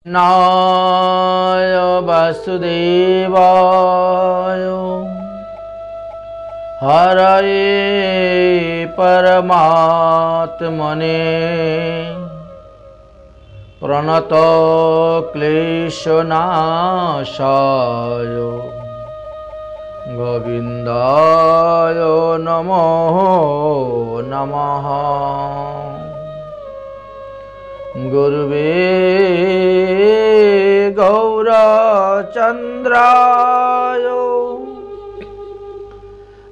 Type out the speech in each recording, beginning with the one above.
नाय वासुदेवाय हरये परमात्मने प्रणत क्लेशनाशाय गोविन्दाय नमो नमः। गुरुवे गौरचन्द्राय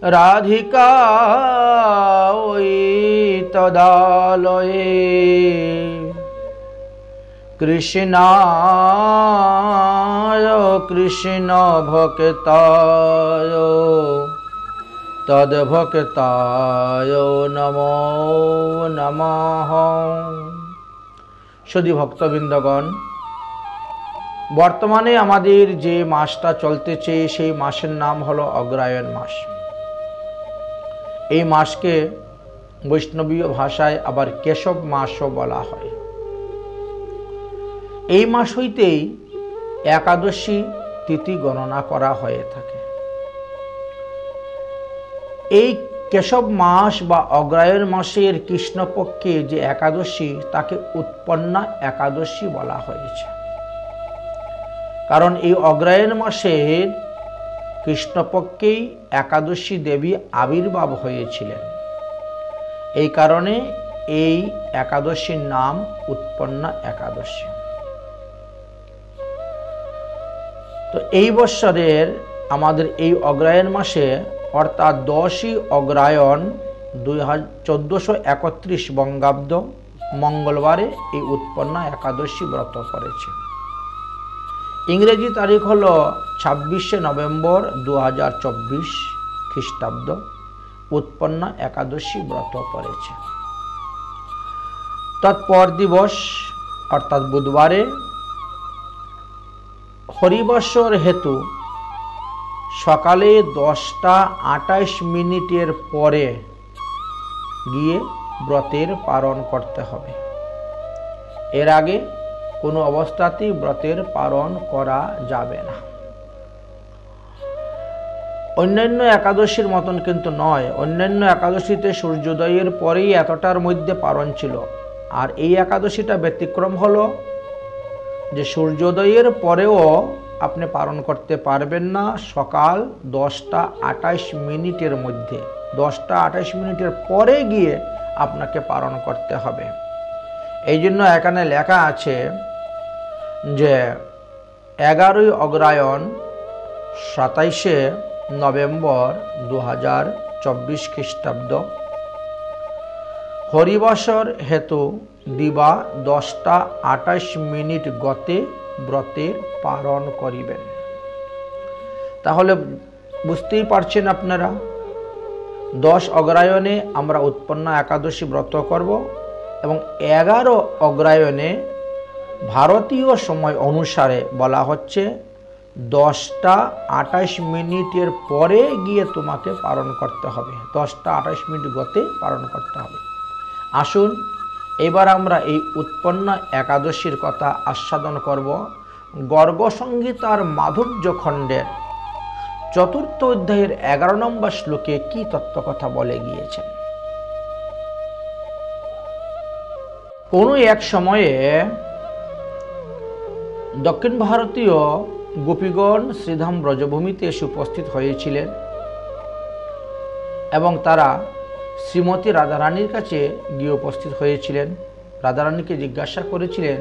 राधिकायै तदालये कृष्णाय कृष्णभक्ताय तद्भक्ताय नमो नमः। सुधी भक्तबृंदगण, बर्तमाने आमादेर जे मासटा चलतेছে সেই মাসের नाम हलो अग्रायण मास। এই মাসকে বৈষ্ণবীয় ভাষায় আবার কেশব মাসও বলা হয়। এই মাস হইতেই একাদশী তিথি গণনা করা হয়ে থাকে। এই কেশব মাস বা অগ্রায়ণ মাসের কৃষ্ণপক্ষে যে একাদশী তাকে উৎপন্না একাদশী বলা হয়েছে। কারণ এই অগ্রায়ণ মাসের কৃষ্ণপক্ষেই একাদশী দেবী আবির্ভাব হয়েছিলেন। এই কারণে এই একাদশীর নাম উৎপন্না একাদশী। তো এই বৎসরের আমাদের এই অগ্রায়ণ মাসে অর্থাৎ 10ই অগ্রায়ণ 1431 বঙ্গাব্দ মঙ্গলবারে এই উৎপন্না একাদশী ব্রত পড়েছে। ইংরেজি তারিখ হলো 26শে নভেম্বর 2024 খ্রিস্টাব্দ উৎপন্না একাদশী ব্রত পড়েছে। তৎপর দিবস অর্থাৎ বুধবারে হরিবাসর হেতু সকালে 10:28 পরে গিয়ে ব্রতের পালন করতে হবে। এর আগে কোনো অবস্থাতেই ব্রতের পালন করা যাবে না। অন্যান্য একাদশীর মতন কিন্তু নয়। অন্যান্য একাদশীতে সূর্যোদয়ের পরেই এতটার মধ্যে পালন ছিল, আর এই একাদশীটা ব্যতিক্রম হলো যে সূর্যোদয়ের পরেও আপনি পালন করতে পারবেন না। সকাল 10:28 মধ্যে 10:28 পরে গিয়ে আপনাকে পালন করতে হবে। এই জন্য এখানে লেখা আছে যে 11ই অগ্রায়ণ 27শে নভেম্বর 2024 খ্রিস্টাব্দ হরিবাসর হেতু দিবা 10:28 গতে ব্রতের পালন করিবেন। তাহলে বুঝতেই পারছেন আপনারা, 10 অগ্রায়ণে আমরা উৎপন্না একাদশী ব্রত করব এবং 11 অগ্রায়ণে ভারতীয় সময় অনুসারে বলা হচ্ছে 10:28 পরে গিয়ে তোমাকে পালন করতে হবে। 10:28 গতে পালন করতে হবে। আসুন এবার আমরা এই উৎপন্না একাদশীর কথা আস্বাদন করব। গর্গ সংহিতার মাধুর্য খণ্ডের 4র্থ অধ্যায়ের 11 নম্বর শ্লোকে কি তত্ত্বকথা বলে গিয়েছেন। কোনো এক সময়ে দক্ষিণ ভারতীয় গোপীগণ শ্রীধাম ব্রজভূমিতে এসে উপস্থিত হয়েছিলেন এবং তারা শ্রীমতী রাধারানীর কাছে গিয়ে উপস্থিত হয়েছিলেন। রাধারানীকে জিজ্ঞাসা করেছিলেন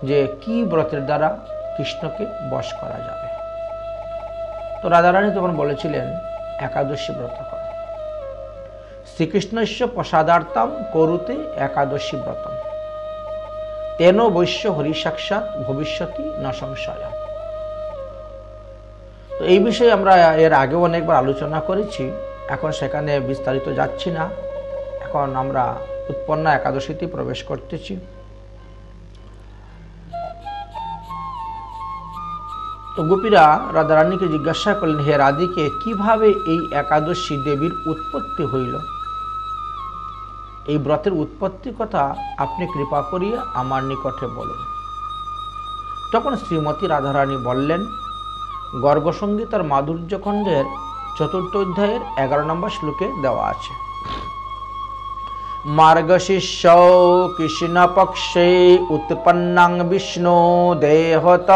যে কি ব্রতের দ্বারা কৃষ্ণকে বশ করা যাবে। তো রাধারানী তখন বলেছিলেন একাদশী ব্রত কর। শ্রীকৃষ্ণস্য প্রসাদার্থম করুতে একাদশী ব্রতম তেন বৈশ্য হরি সাক্ষাৎ ভবিষ্যতি ন সংশয়। তো এই বিষয়ে আমরা এর আগেও অনেকবার আলোচনা করেছি, এখন সেখানে বিস্তারিত যাচ্ছি না। এখন আমরা উৎপন্না একাদশীতে প্রবেশ করতেছি। তো গোপীরা রাধারানীকে জিজ্ঞাসা করলেন, হে রাধিকে, কিভাবে এই একাদশী দেবীর উৎপত্তি হইল? এই ব্রতের উৎপত্তি কথা আপনি কৃপা করিয়া আমার নিকটে বলুন। তখন শ্রীমতী রাধারানী বললেন, গর্গসংগীতার মাধুর্যখণ্ডের 4th অধ্যায়ের 11 নম্বর শ্লোকে দেওয়া আছে, মার্গশীর্ষ কৃষ্ণ পক্ষে উৎপন্নাং বিষ্ণু দেহত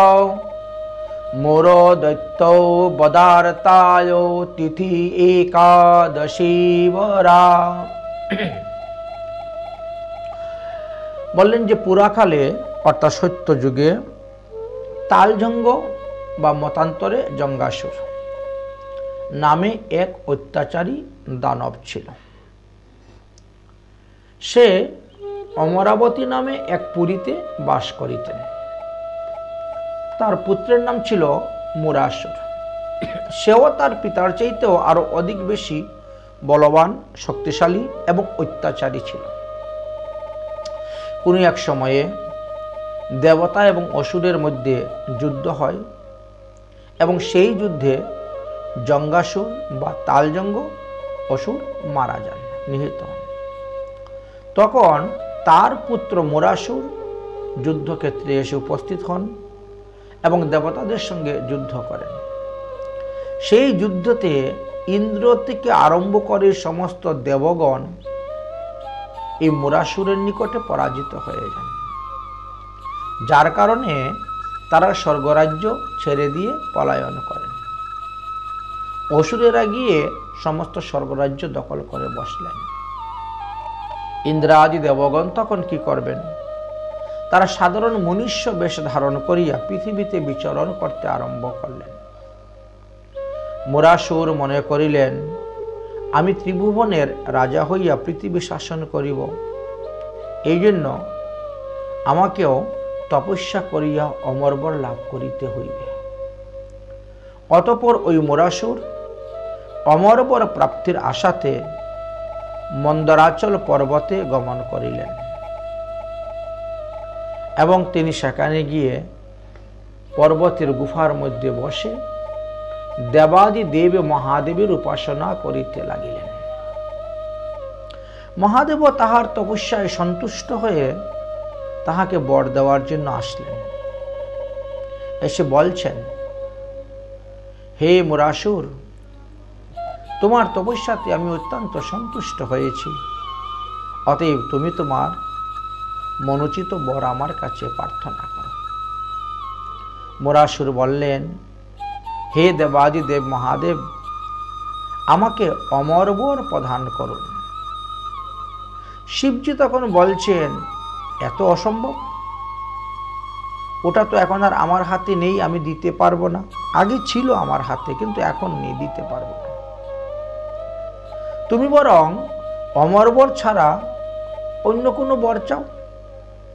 মোর দৈত্য বদার্তায় তিথি একাদশী বরা। বললেন যে পুরাকালে অর্থাৎ সত্য যুগে তালজঙ্গ বা মতান্তরে জঙ্গাসুর নামে এক অত্যাচারী দানব ছিল। সে অমরাবতী নামে এক পুরীতে বাস করিতেন। তার পুত্রের নাম ছিল মুরাসুর। সেও তার পিতার চাইতেও আরো অধিক বেশি বলবান, শক্তিশালী এবং অত্যাচারী ছিল। কোনো এক সময়ে দেবতা এবং অসুরের মধ্যে যুদ্ধ হয় এবং সেই যুদ্ধে জঙ্গাসুর বা তালজঙ্গ অসুর মারা যান, নিহত হন। তখন তার পুত্র মুরাসুর যুদ্ধক্ষেত্রে এসে উপস্থিত হন এবং দেবতাদের সঙ্গে যুদ্ধ করেন। সেই যুদ্ধতে ইন্দ্র থেকে আরম্ভ করে সমস্ত দেবগণ এই মুরাসুরের নিকটে পরাজিত হয়ে যান, যার কারণে তারা স্বর্গরাজ্য ছেড়ে দিয়ে পলায়ন করেন। অসুরেরা গিয়ে সমস্ত স্বর্গরাজ্য দখল করে বসলেন। ইন্দ্রাদি দেবগণ তখন কি করবেন? তারা সাধারণ মনুষ্য বেশ ধারণ করিয়া পৃথিবীতে বিচরণ করতে আরম্ভ করলেন। মুরাসুর মনে করিলেন, আমি ত্রিভুবনের রাজা হইয়া পৃথিবী শাসন করিব, এই জন্য আমাকেও তপস্যা করিয়া অমরবর লাভ করিতে হইবে। অতঃপর ওই মুরাসুর অমরবর প্রাপ্তির আশাতে মন্দরাচল পর্বতে গমন করিলেন এবং তিনি সেখানে গিয়ে পর্বতের গুফার মধ্যে বসে দেবাদি দেব মহাদেবের উপাসনা করিতে লাগিলেন। মহাদেব তাহার তপস্যায় সন্তুষ্ট হয়ে তাহাকে বর দেওয়ার জন্য আসলেন। এসে বলছেন, হে মুরাসুর, তোমার তপস্যাতে আমি অত্যন্ত সন্তুষ্ট হয়েছি, অতএব তুমি তোমার মনোচিত বর আমার কাছে প্রার্থনা করো। মুরাসুর বললেন, হে দেবাদি দেব মহাদেব, আমাকে অমর বর প্রদান করুন। শিবজি তখন বলছেন, এত অসম্ভব, ওটা তো এখন আর আমার হাতে নেই, আমি দিতে পারবো না। আগে ছিল আমার হাতে, কিন্তু এখন নেই, দিতে পারবো না। তুমি বরং অমর বর ছাড়া অন্য কোনো বর চাও,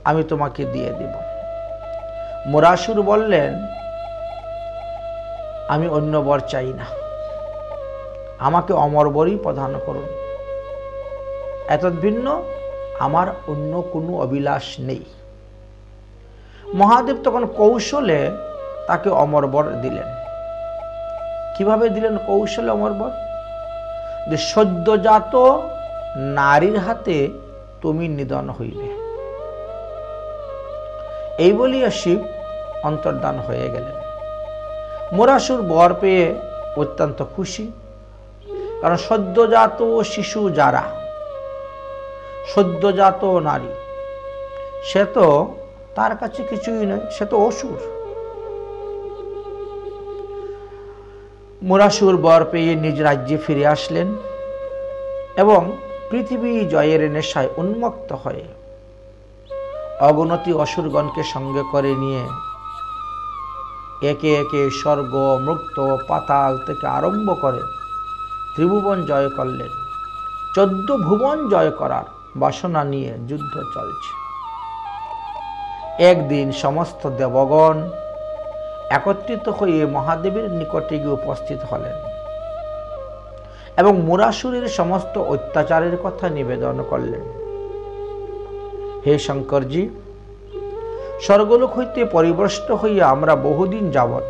আমি তোমাকে দিয়ে দেব। মুরাসুর বললেন, আমি অন্য বর চাই না, আমাকে অমর বরই প্রদান করুন, এতদ ভিন্ন আমার অন্য কোনো অভিলাষ নেই। মহাদেব তখন কৌশলে তাকে অমর বর দিলেন। কিভাবে দিলেন কৌশলে অমর বর? যে সদ্যজাত নারীর হাতে তুমি নিধন হইবে, এই বলিয়া শিব অন্তর্ধান হয়ে গেলেন। মুরাসুর বর পেয়ে অত্যন্ত খুশি, কারণ সদ্যজাত শিশু যারা, সদ্যজাত নারী, সে তো তার কাছে কিছুই নয়, সে তো অসুর। মুরাসুর বর পেয়ে নিজ রাজ্যে ফিরে আসলেন এবং পৃথিবী জয়ের নেশায় উন্মত্ত হয়ে অগণতি অসুরগণকে সঙ্গে করে নিয়ে একে একে স্বর্গ, মৃত্য, পাতাল থেকে আরম্ভ করে ত্রিভুবন জয় করলেন। 14 ভুবন জয় করার বাসনা নিয়ে যুদ্ধ চলছে। একদিন সমস্ত দেবগণ একত্রিত হয়ে মহাদেবের নিকটে গিয়ে উপস্থিত হলেন এবং মুরাসুরের সমস্ত অত্যাচারের কথা নিবেদন করলেন। হে শঙ্করজি, স্বর্গলোক হইতে পরিভ্রষ্ট হইয়া আমরা বহুদিন যাবৎ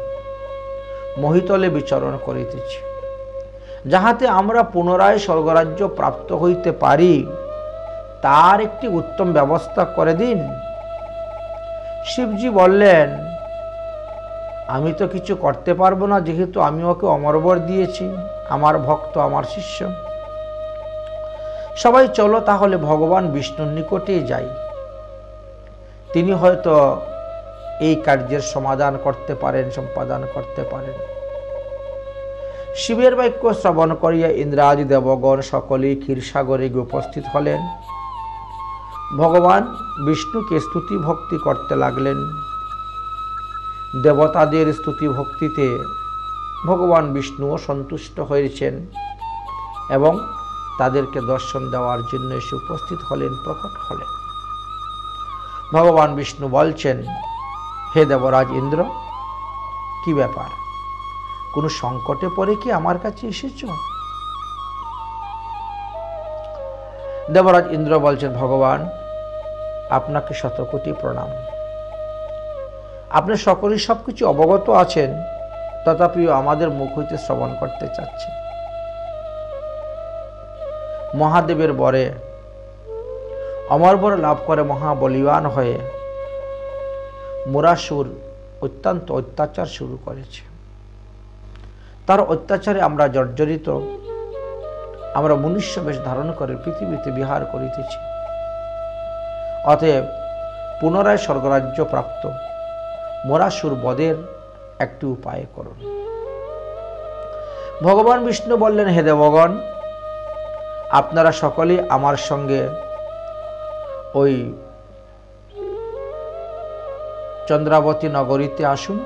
মহিতলে বিচরণ করিতেছি, যাহাতে আমরা পুনরায় স্বর্গরাজ্য প্রাপ্ত হইতে পারি, তার একটি উত্তম ব্যবস্থা করে দিন। শিবজি বললেন, আমি তো কিছু করতে পারবো না, যেহেতু আমি ওকে অমরবর দিয়েছি, আমার ভক্ত, আমার শিষ্য। সবাই চলো তাহলে ভগবান বিষ্ণুর নিকটে যাই, তিনি হয়তো এই কার্যের সমাধান করতে পারেন, সম্পাদন করতে পারেন। শিবের বাক্য শ্রবণ করিয়া ইন্দ্রাদি দেবগণ সকলেই ক্ষীরসাগরে গিয়ে উপস্থিত হলেন। ভগবান বিষ্ণুকে স্তুতি ভক্তি করতে লাগলেন। দেবতাদের স্তুতি ভক্তিতে ভগবান বিষ্ণুও সন্তুষ্ট হয়েছেন এবং তাদেরকে দর্শন দেওয়ার জন্য এসে উপস্থিত হলেন, প্রকট হলেন। ভগবান বিষ্ণু বলছেন, হে দেবরাজ ইন্দ্র, কি ব্যাপার, কোনো সংকটে পড়ে কি আমার কাছে এসেছ? দেবরাজ ইন্দ্র বলছেন, ভগবান আপনাকে শতকোটি প্রণাম। আপনি সকলেই সবকিছু অবগত আছেন, তথাপিও আমাদের মুখ হইতে শ্রবণ করতে চাচ্ছেন। মহাদেবের বরে অমরবর লাভ করে মহাবলীবান হয়ে মুরাসুর অত্যন্ত অত্যাচার শুরু করেছে। তার অত্যাচারে আমরা জর্জরিত, আমরা মনুষ্য বেশ ধারণ করে পৃথিবীতে বিহার করিতেছি। অতএব পুনরায় স্বর্গরাজ্য প্রাপ্ত মুরাসুর বধের একটি উপায় করুন। ভগবান বিষ্ণু বললেন, হে দেবগণ, আপনারা সকলেই আমার সঙ্গে ওই চন্দ্রাবতী নগরীতে আসুন,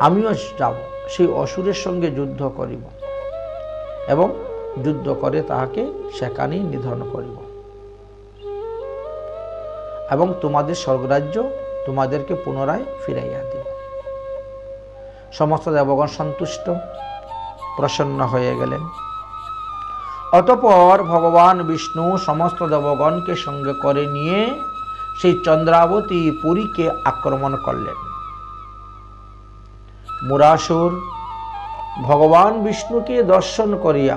আমিও যাব, সেই অসুরের সঙ্গে যুদ্ধ করিব এবং যুদ্ধ করে তাহাকে সেখানেই নিধন করিব এবং তোমাদের স্বর্গরাজ্য তোমাদেরকে পুনরায় ফিরাইয়া দিব। সমস্ত দেবগণ সন্তুষ্ট, প্রসন্ন হয়ে গেলেন। অতঃপর ভগবান বিষ্ণু সমস্ত দেবগণকে সঙ্গে করে নিয়ে সেই চন্দ্রাবতী পুরীকে আক্রমণ করলেন। মুরাসুর ভগবান বিষ্ণুকে দর্শন করিয়া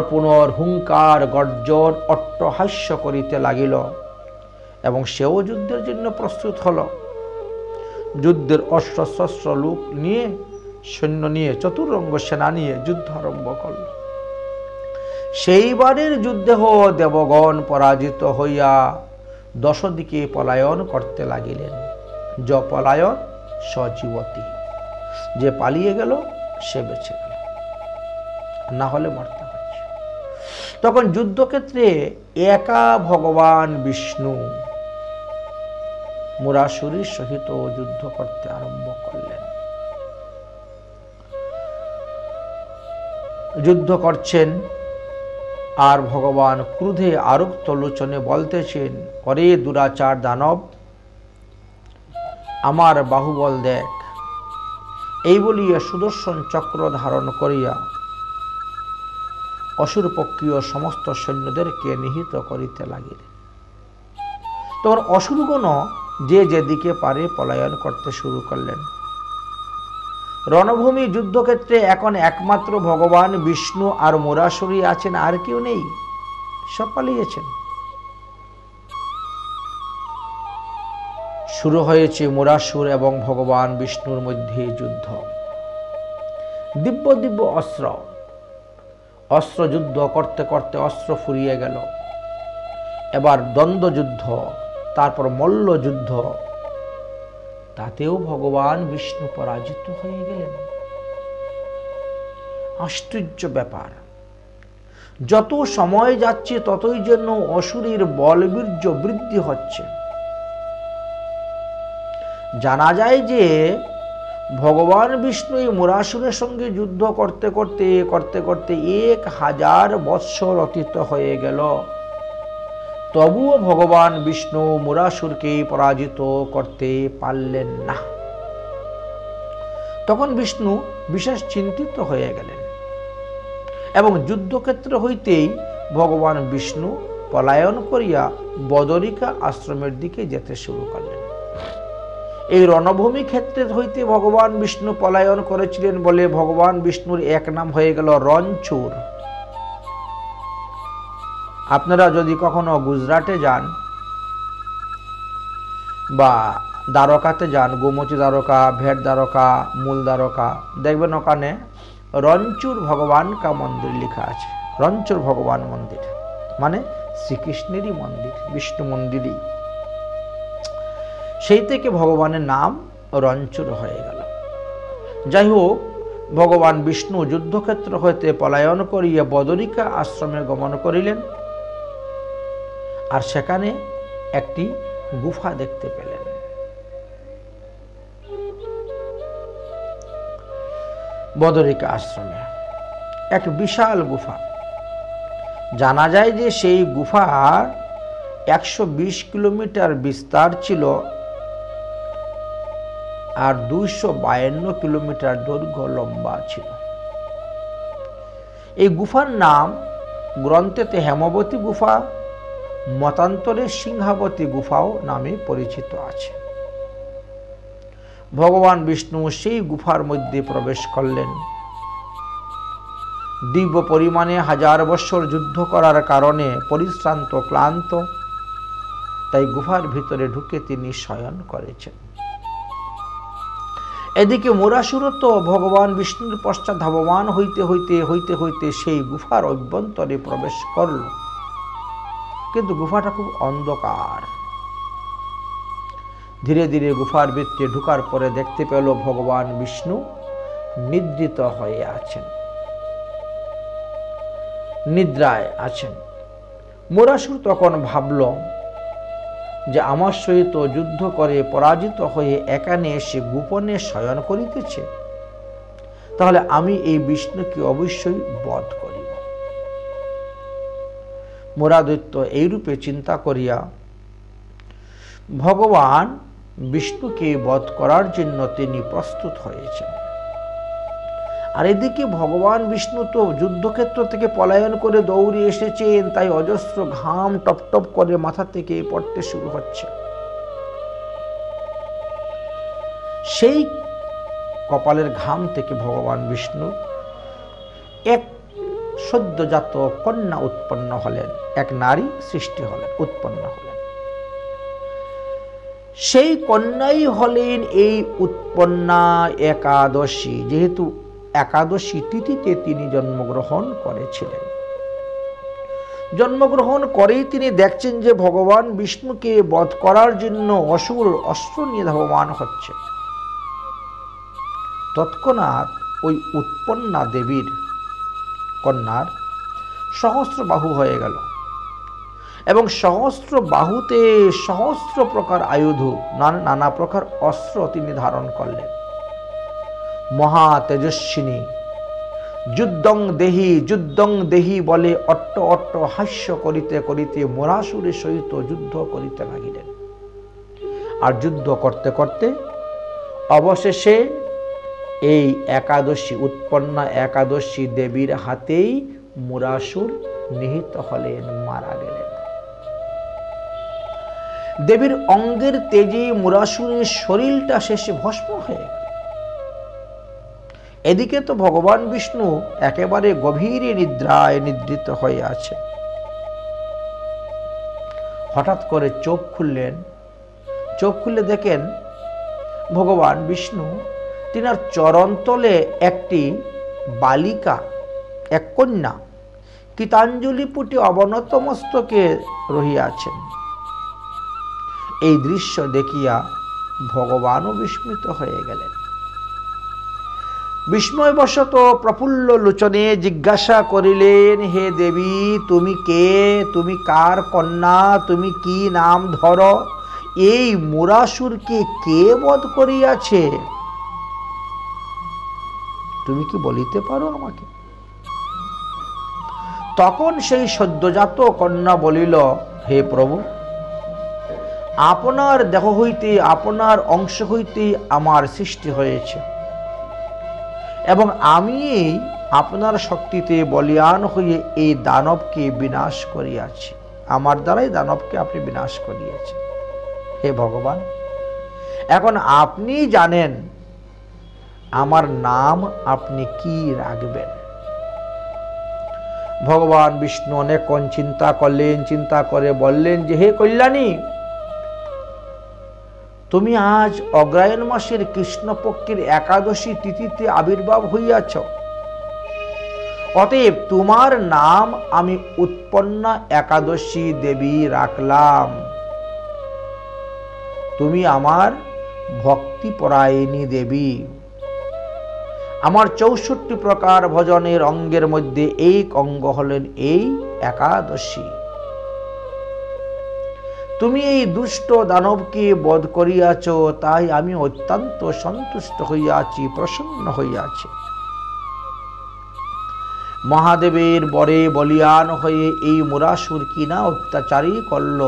পুনর হুঙ্কার গর্জন অট্টহাস্য করিতে লাগিল এবং সেও যুদ্ধের জন্য প্রস্তুত হল। যুদ্ধের অস্ত্রশস্ত্র লোক নিয়ে, সৈন্য নিয়ে, চতুরঙ্গ সেনা নিয়ে যুদ্ধ আরম্ভ করল। সেইবারের যুদ্ধে দেবগণ পরাজিত হইয়া 10 দিকে পলায়ন করতে লাগিলেন। য পলায়ন সজীবতী, যে পালিয়ে গেল সে বেঁচে গেল, না হলে মরতে হচ্ছে। তখন যুদ্ধক্ষেত্রে একা ভগবান বিষ্ণু মুরাসুরের সহিত যুদ্ধ করতে আরম্ভ করলেন। যুদ্ধ করছেন আর ভগবান ক্রোধে আরক্ত লোচনে বলতেছেন, অরে দুরাচার দানব, আমার বাহুবল দেখ। এই বলিয়া সুদর্শন চক্র ধারণ করিয়া অসুর পক্ষীয় সমস্ত সৈন্যদেরকে নিহত করিতে লাগিলেন। তখন অসুরগণ যে যেদিকে পারে পলায়ন করতে শুরু করলেন। রণভূমি যুদ্ধক্ষেত্রে এখন একমাত্র ভগবান বিষ্ণু আর মুরাসুরই আছেন, আর কেউ নেই, সব পালিয়েছেন। শুরু হয়েছে মুরাসুর এবং ভগবান বিষ্ণুর মধ্যে যুদ্ধ। দিব্য দিব্য অস্ত্র যুদ্ধ করতে করতে অস্ত্র ফুরিয়ে গেল। এবার দ্বন্দ্ব যুদ্ধ, তারপর মল্ল যুদ্ধ, তাতেও ভগবান বিষ্ণু পরাজিত হয়ে গেলেন। আশ্চর্য ব্যাপার, যত সময় যাচ্ছে ততই যেন অসুরের বলবীর্য বৃদ্ধি হচ্ছে। জানা যায় যে ভগবান বিষ্ণু এই মুরাসুরের সঙ্গে যুদ্ধ করতে করতে 1000 বৎসর অতীত হয়ে গেল, তবুও ভগবান বিষ্ণু মুরাসুরকে পরাজিত করতে পারলেন না। তখন বিষ্ণু বিশেষ চিন্তিত হয়ে গেলেন এবং যুদ্ধক্ষেত্র হইতেই ভগবান বিষ্ণু পলায়ন করিয়া বদরিকা আশ্রমের দিকে যেতে শুরু করলেন। এই রণভূমি ক্ষেত্রে হইতে ভগবান বিষ্ণু পলায়ন করেছিলেন বলে ভগবান বিষ্ণুর এক নাম হয়ে গেল রণছুর। আপনারা যদি কখনো গুজরাটে যান বা দ্বারকাতে যান, গোমতী দ্বারকা, ভেট দ্বারকা, মূল দ্বারকা, দেখবেন ওখানে রঞ্চুর ভগবান কা মন্দির লেখা আছে। রঞ্চুর ভগবান মন্দির মানে শ্রীকৃষ্ণেরই মন্দির, বিষ্ণু মন্দিরই। সেই থেকে ভগবানের নাম রঞ্চুর হয়ে গেল। যাই হোক, ভগবান বিষ্ণু যুদ্ধক্ষেত্র হইতে পলায়ন করিয়া বদরিকা আশ্রমে গমন করিলেন, আর সেখানে একটি গুফা দেখতে পেলেন। বদরিকা আশ্রমে এক বিশাল গুফা। জানা যায় যে সেই গুফার 120 কিলোমিটার বিস্তার ছিল আর 252 কিলোমিটার দৈর্ঘ্য লম্বা ছিল। এই গুফার নাম গ্রন্থেতে হেমবতী গুফা, মতান্তরে সিংহাবতী গুফাও নামে পরিচিত আছে। ভগবান বিষ্ণু সেই গুফার মধ্যে প্রবেশ করলেন। দিব্য পরিমাণে 1000 বছর যুদ্ধ করার কারণে পরিশ্রান্ত, ক্লান্ত, তাই গুফার ভিতরে ঢুকে তিনি শয়ন করেছেন। এদিকে মুরাসুর তো ভগবান বিষ্ণুর পশ্চাৎ ধাবমান হইতে হইতে হইতে হইতে সেই গুফার অভ্যন্তরে প্রবেশ করল, কিন্তু গুফাটা খুব অন্ধকার। ধীরে ধীরে গুফার ভিতরে ঢুকার পরে দেখতে পেল ভগবান বিষ্ণু নিদ্রিত হয়ে আছেন, নিদ্রায় আছেন। মুরাসুর তখন ভাবল যে আমার সহিত যুদ্ধ করে পরাজিত হয়ে এখানে এসে গোপনে শয়ন করিতেছে, তাহলে আমি এই বিষ্ণুকে অবশ্যই বধ করিব। মুরাদৈত্য এইরূপে চিন্তা করিয়া ভগবান বিষ্ণুকে বধ করার জন্য তিনি প্রস্তুত হয়েছেন। আর এদিকে ভগবান বিষ্ণু তো যুদ্ধক্ষেত্র থেকে পলায়ন করে দৌড়ে এসেছেন, তাই অজস্র ঘাম টপ টপ করে মাথা থেকে পড়তে শুরু হচ্ছে। সেই কপালের ঘাম থেকে ভগবান বিষ্ণু এক সদ্যজাত কন্যা উৎপন্ন হলেন, এক নারী সৃষ্টি হলেন, উৎপন্ন হলেন। সেই কন্যাই হলেন এই উৎপন্না একাদশী। যেহেতু একাদশী তিথিতে তিনি জন্মগ্রহণ করেছিলেন, জন্মগ্রহণ করেই তিনি দেখছেন যে ভগবান বিষ্ণুকে বধ করার জন্য অসুর অস্ত্র নিয়ে ধাবমান হচ্ছে। তৎক্ষণাৎ ওই উৎপন্না দেবীর কন্যার সহস্র বাহু হয়ে গেল, এবং সহস্র বাহুতে সহস্র প্রকার আয়ুধ, নানা প্রকার অস্ত্র তিনি ধারণ করলেন। মহা তেজস্বিনী যুদ্ধং দেহি বলে অট্ট অট্ট হাস্য করিতে করিতে মুরাসুরের সহিত যুদ্ধ করিতে লাগিলেন। আর যুদ্ধ করতে করতে অবশেষে এই একাদশী, উৎপন্না একাদশী দেবীর হাতেই মুরাসুর নিহত হলেন, মারা গেলেন। দেবীর অঙ্গের তেজে মুরাসুরের শরীরটা শেষে ভস্ম হয়ে গেল। এদিকে তো ভগবান বিষ্ণু একেবারে গভীর নিদ্রায় নিদ্রিত হয়ে আছে। হঠাৎ করে চোখ খুললেন। চোখ খুলে দেখেন ভগবান বিষ্ণু তিনার চরণতলে একটি বালিকা, এক কন্যা কৃতাঞ্জলি পুটি অবনত মস্তকে রহিয়াছেন। এই দৃশ্য দেখিয়া ভগবানও বিস্মিত হয়ে গেলেন। বিস্ময়বশত প্রফুল্ল লোচনে জিজ্ঞাসা করিলেন, হে দেবী, তুমি কে? তুমি কার কন্যা? তুমি কি নাম ধর? এই মুরাসুরকে কে বধ করিয়াছে? তুমি কি বলিতে পারো আমাকে? তখন সেই সদ্যজাত কন্যা বলিল, হে প্রভু, আপনার দেহ হইতে, আপনার অংশ হইতে আমার সৃষ্টি হয়েছে, এবং আমি আপনার শক্তিতে বলীয়ান হয়ে এই দানবকে বিনাশ করিয়াছি। আমার দ্বারাই দানবকে আপনি বিনাশ করিয়েছেন। হে ভগবান, এখন আপনি জানেন আমার নাম আপনি কি রাখবেন। ভগবান বিষ্ণু অনেকক্ষণ চিন্তা করলেন, চিন্তা করে বললেন যে, হে কল্যাণী, তুমি আজ অগ্রহায়ণ মাসের কৃষ্ণপক্ষের একাদশী তিথিতে আবির্ভাব হইয়াছ। অতএব তোমার নাম আমি উৎপন্না একাদশী দেবী রাখলাম। তুমি আমার ভক্তিপরায়ণী দেবী। আমার 64 প্রকার ভজনের অঙ্গের মধ্যে এক অঙ্গ হলেন এই একাদশী। তুমি এই দুষ্ট দানবকে বধ করিয়াছ, তাই আমি অত্যন্ত সন্তুষ্ট হইয়াছি, প্রসন্ন হইয়াছি। মহাদেবের বরে বলিয়ান হয়ে এই মুরাসুর কিনা অত্যাচারী করল।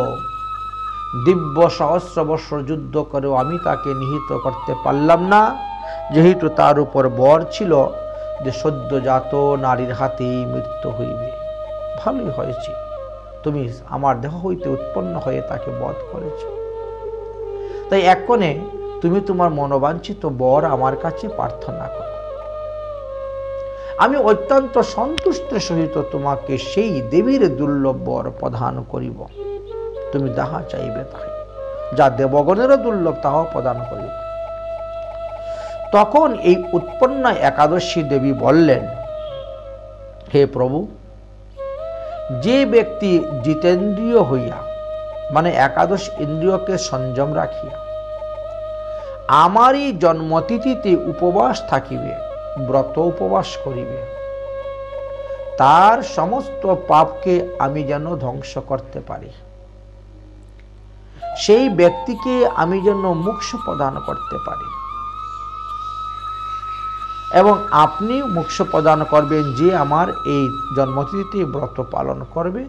দিব্য সহস্র বৎসর যুদ্ধ করেও আমি তাকে নিহত করতে পারলাম না, যেহেতু তার উপর বর ছিল যে সদ্যজাত নারীর হাতেই মৃত্যু হইবে। ভালোই হয়েছে, তুমি আমার দেহ হইতে উৎপন্ন হয়ে তাকে বধ করেছ। তাই এক্ষণে তুমি তোমার মনোবাঞ্ছিত বর আমার কাছে প্রার্থনা করো। আমি অত্যন্ত সন্তুষ্টের সহিত তোমাকে সেই দেবীর দুর্লভ বর প্রদান করিব। তুমি যাহা চাইবে তাই, যা দেবগণেরও দুর্লভ তাহাও প্রদান করিব। তখন এই উৎপন্না একাদশী দেবী বললেন, হে প্রভু, যে ব্যক্তি জিতেন্দ্রিয় হইয়া, মানে একাদশ ইন্দ্রিয়কে সংযম রাখিয়া আমারই জন্মতিথিতে উপবাস থাকিবে, ব্রত উপবাস করিবে, তার সমস্ত পাপকে আমি যেন ধ্বংস করতে পারি, সেই ব্যক্তিকে আমি যেন মোক্ষ প্রদান করতে পারি, এবং আপনি মোক্ষ প্রদান করবেন যে আমার এই জন্মতিথিতে ব্রত পালন করবে,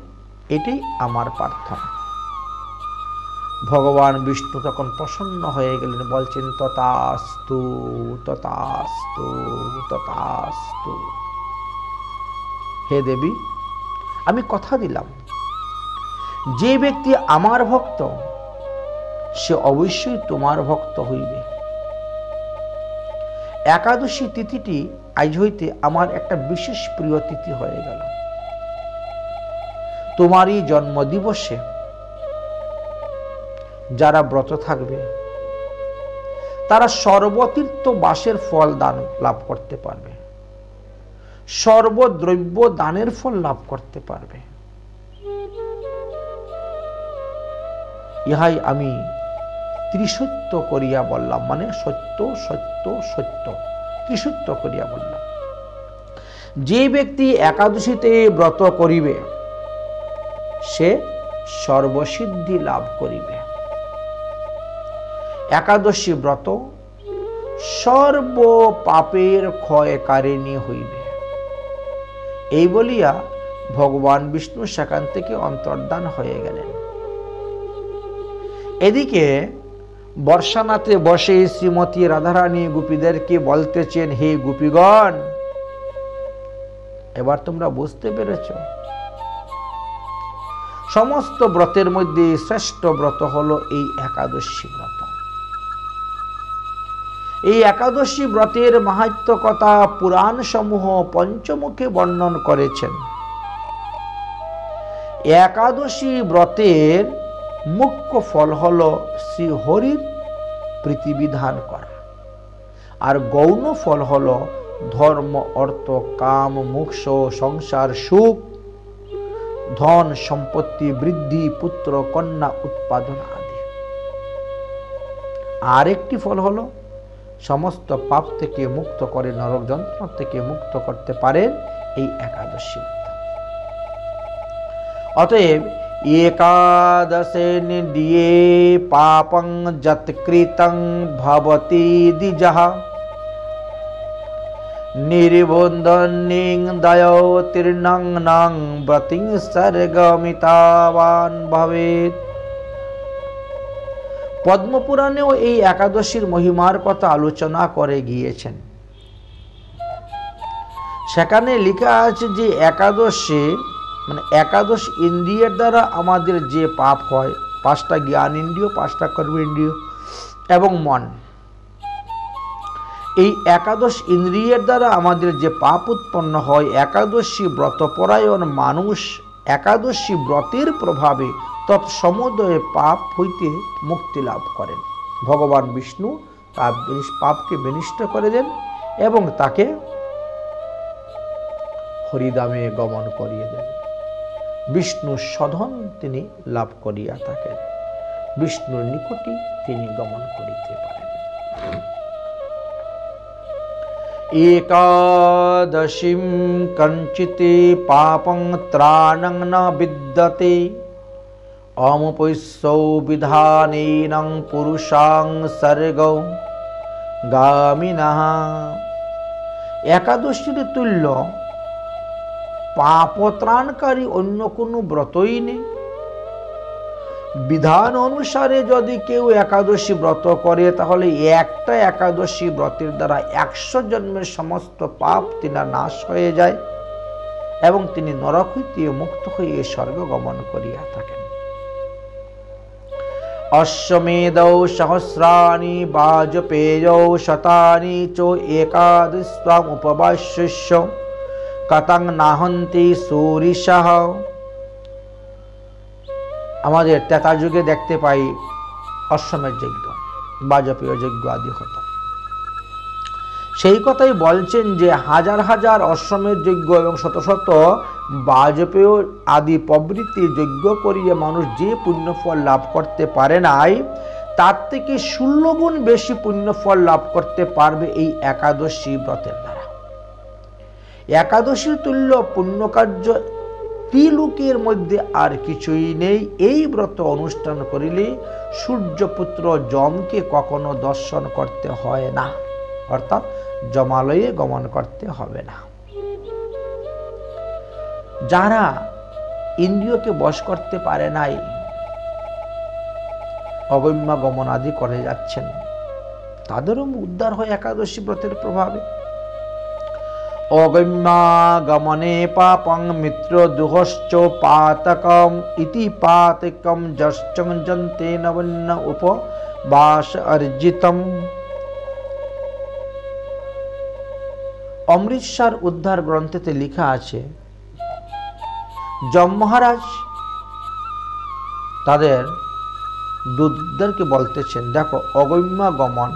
এটাই আমার প্রার্থনা। ভগবান বিষ্ণু তখন প্রসন্ন হয়ে গেলেন, বলছেন তথাস্তু তথাস্তু তথাস্তু। হে দেবী, আমি কথা দিলাম, যে ব্যক্তি আমার ভক্ত সে অবশ্যই তোমার ভক্ত হইবে। একাদশী তিথিটি আজ হইতে আমার একটা বিশেষ প্রিয় তিথি হয়ে গেল। তোমারই জন্মদিবসে যারা ব্রত থাকবে তারা সর্বতীর্থ বাসের ফল দান লাভ করতে পারবে, সর্বদ্রব্য দানের ফল লাভ করতে পারবে। ইহাই আমি ত্রিসত্য করিয়া বললাম, মানে সত্য সত্য সত্য, ত্রিসত্য করিয়া বললাম। যে ব্যক্তি একাদশীতে ব্রত করিবে সে সর্বসিদ্ধি লাভ করিবে। একাদশী ব্রত সর্ব পাপের ক্ষয়কারিণী হইবে। এই বলিয়া ভগবান বিষ্ণু সেখান থেকে অন্তর্ধান হয়ে গেলেন। এদিকে বর্ষানাথে বসে শ্রীমতী রাধারানী গোপীদেরকে বলতেছেন, হে গোপীগণ, এবার তোমরা বুঝতে পেরেছ সমস্ত ব্রতের মধ্যে শ্রেষ্ঠ ব্রত হলো এই একাদশী ব্রত। এই একাদশী ব্রতের মাহাত্ম্য কথা পুরাণ সমূহ পঞ্চমুখে বর্ণন করেছেন। একাদশী ব্রতের মুখ্য ফল হল শ্রী হরির প্রীতিবিধান করা, আর গৌণ ফল হল ধর্ম, অর্থ, কাম, মোক্ষ, সংসার সুখ, ধন সম্পত্তি বৃদ্ধি, পুত্র কন্যা উৎপাদন আদি। আরেকটি ফল হল সমস্ত পাপ থেকে মুক্ত করে, নরক যন্ত্রণা থেকে মুক্ত করতে পারেন এই একাদশী। অতএব एकादशे निड्ये पापं यत्कृतं भवति द्विजः निर्बुद्धनिं दयोतीर्णं नं व्रतिं सर्गमितावान् भवेत्। পদ্মপুরাণেও এই একাদশীর মহিমার কথা আলোচনা করে গিয়েছেন। সেখানে লেখা আছে যে একাদশী মানে একাদশ ইন্দ্রিয়ের দ্বারা আমাদের যে পাপ হয়, 5টা জ্ঞান ইন্দ্রিয়, 5টা কর্মেন্দ্রিয় এবং মন, এই একাদশ ইন্দ্রিয়ের দ্বারা আমাদের যে পাপ উৎপন্ন হয়, একাদশী ব্রতপরায়ণ মানুষ একাদশী ব্রতের প্রভাবে তৎসমুদয় পাপ হইতে মুক্তি লাভ করেন। ভগবান বিষ্ণু তার পাপকে বিনষ্ট করে দেন এবং তাকে হরিধামে গমন করিয়ে দেন। বিষ্ণুর সধন তিনি লাভ করিয়া থাকেন, বিষ্ণুর নিকটই তিনি গমন করিতে পারেন। একাদশীম কঞ্চিতে পাপং ত্রাণং ন বিদ্যতে অমুপৈসৌ বিধানেন পুরুষাং সর্গৌ গামিনঃ। একাদশীর তুল্য পাপত্রাণকারী অন্য কোনো ব্রতই নেই। বিধান অনুসারে যদি কেউ একাদশী ব্রত করে তাহলে একটা একাদশী ব্রতের দ্বারা 100 জন্মের সমস্ত পাপ তিনার নাশ হয়ে যায় এবং তিনি নরক হইতে মুক্ত হয়ে স্বর্গ গমন করিয়া থাকেন। অশ্বমেধৌ সহস্রাণি বাজপেয়ৌ শতানি চ একাদশাম উপবাস্যস্য কতং নাহন্তি সূরিশঃ। আমাদের ত্রেতা যুগে দেখতে পাই অশ্বমেধ যজ্ঞ, বাজপেয় যজ্ঞ আদি হতো। সেই কথাই বলছেন যে হাজার হাজার অশ্বমেধ যজ্ঞ এবং শত শত বাজপেয় আদি প্রভৃতি যজ্ঞ করিয়ে মানুষ যে পুণ্যফল লাভ করতে পারে নাই, তার থেকে 16 গুণ বেশি পুণ্যফল লাভ করতে পারবে এই একাদশী ব্রতের দ্বারা। একাদশীর তুল্য পুণ্যকার্য ত্রিলোকের মধ্যে আর কিছুই নেই। এই ব্রত অনুষ্ঠান করিলে সূর্যপুত্র যমকে কখনো দর্শন করতে হয় না, অর্থাৎ যমালয়ে গমন করতে হবে না। যারা ইন্দ্রিয়কে বশ করতে পারে নাই, অগম্য গমন আদি করে যাচ্ছেন, তাদেরও উদ্ধার হয় একাদশী ব্রতের প্রভাবে। অগম্যাগমনে পাপং মিত্র দুহশ্চ পাতকম ইতি পাতকম যশ্চং জন্তে নবন্য উপবাস অর্জিতম। অমৃতসর উদ্ধার গ্রন্থেতে লেখা আছে, যম মহারাজ তাদের দূতদেরকে বলতেছেন, দেখো অগম্যাগমন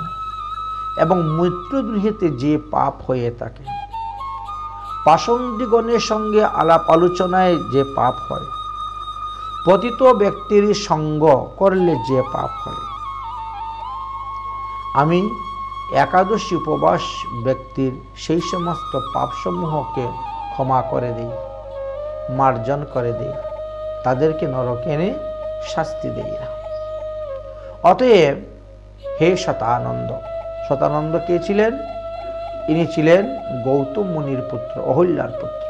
এবং মৃত্যুগৃহেতে যে পাপ হয়ে থাকে, পাষণ্ডীগণের সঙ্গে আলাপ আলোচনায় যে পাপ হয়, পতিত ব্যক্তির সঙ্গ করলে যে পাপ হয়, আমি একাদশী উপবাস ব্যক্তির সেই সমস্ত পাপসমূহকে ক্ষমা করে দিই, মার্জন করে দিই, তাদেরকে নরকে এনে শাস্তি দেই না। অতএব হে শতানন্দ, শতানন্দ কে ছিলেন? ইনি ছিলেন গৌতম মুনির পুত্র, অহল্যার পুত্র।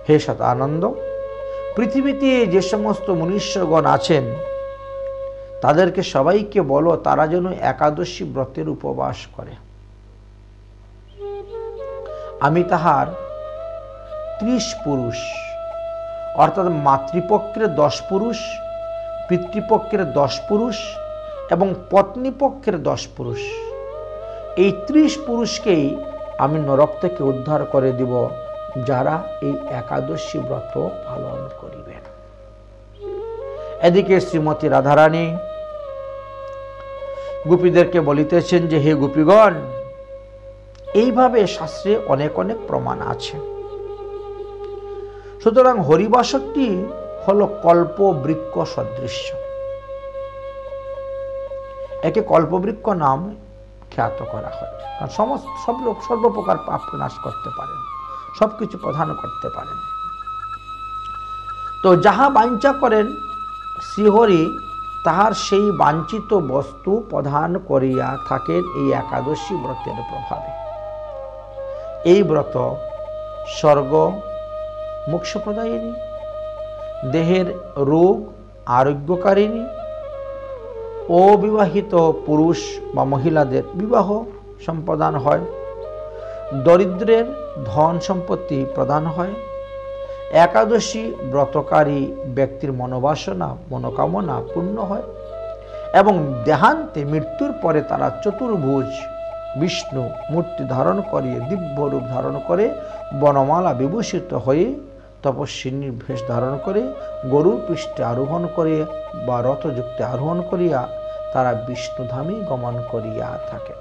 হে শতানন্দ, পৃথিবীতে যে সমস্ত মনুষ্যগণ আছেন তাদেরকে সবাইকে বলো তারা যেন একাদশী ব্রতের উপবাস করে। আমি তাহার 30 পুরুষ, অর্থাৎ মাতৃপক্ষের 10 পুরুষ, পিতৃপক্ষের 10 পুরুষ এবং পত্নীপক্ষের 10 পুরুষ, এই 30 পুরুষকেই আমি নরক থেকে উদ্ধার করে দিব, যারা এই একাদশী ব্রত পালন করিবেন। এদিকে শ্রীমতী রাধারানী গোপীদেরকে বলিতেছেন যে, হে গোপীগণ, এইভাবে শাস্ত্রে অনেক অনেক প্রমাণ আছে। সুতরাং হরিবাসকটি হলো কল্পবৃক্ষ সদৃশ্য। একে কল্পবৃক্ষ নাম খ্যাত করা হয়, কারণ সব লোক সর্বপ্রকার পাপ নাশ করতে পারেন, সবকিছু প্রদান করতে পারেন। তো যাহা বাঞ্ছা করেন শ্রীহরি তাহার সেই বাঞ্ছিত বস্তু প্রদান করিয়া থাকেন এই একাদশী ব্রতের প্রভাবে। এই ব্রত স্বর্গ মোক্ষপ্রদায়িনী, দেহের রোগ আরোগ্যকারিণী, অবিবাহিত পুরুষ বা মহিলাদের বিবাহ সম্পাদন হয়, দরিদ্রের ধন সম্পত্তি প্রদান হয়, একাদশী ব্রতকারী ব্যক্তির মনোবাসনা মনোকামনা পূর্ণ হয় এবং দেহান্তে মৃত্যুর পরে তারা চতুর্ভুজ বিষ্ণু মূর্তি ধারণ করে, দিব্য রূপ ধারণ করে, বনমালা বিভূষিত হয়ে, তপস্বিনীর বেশ ধারণ করে, গরুর পৃষ্ঠে আরোহণ করে বা রথযুক্তে আরোহণ করিয়া তারা বিষ্ণুধামে গমন করিয়া থাকে।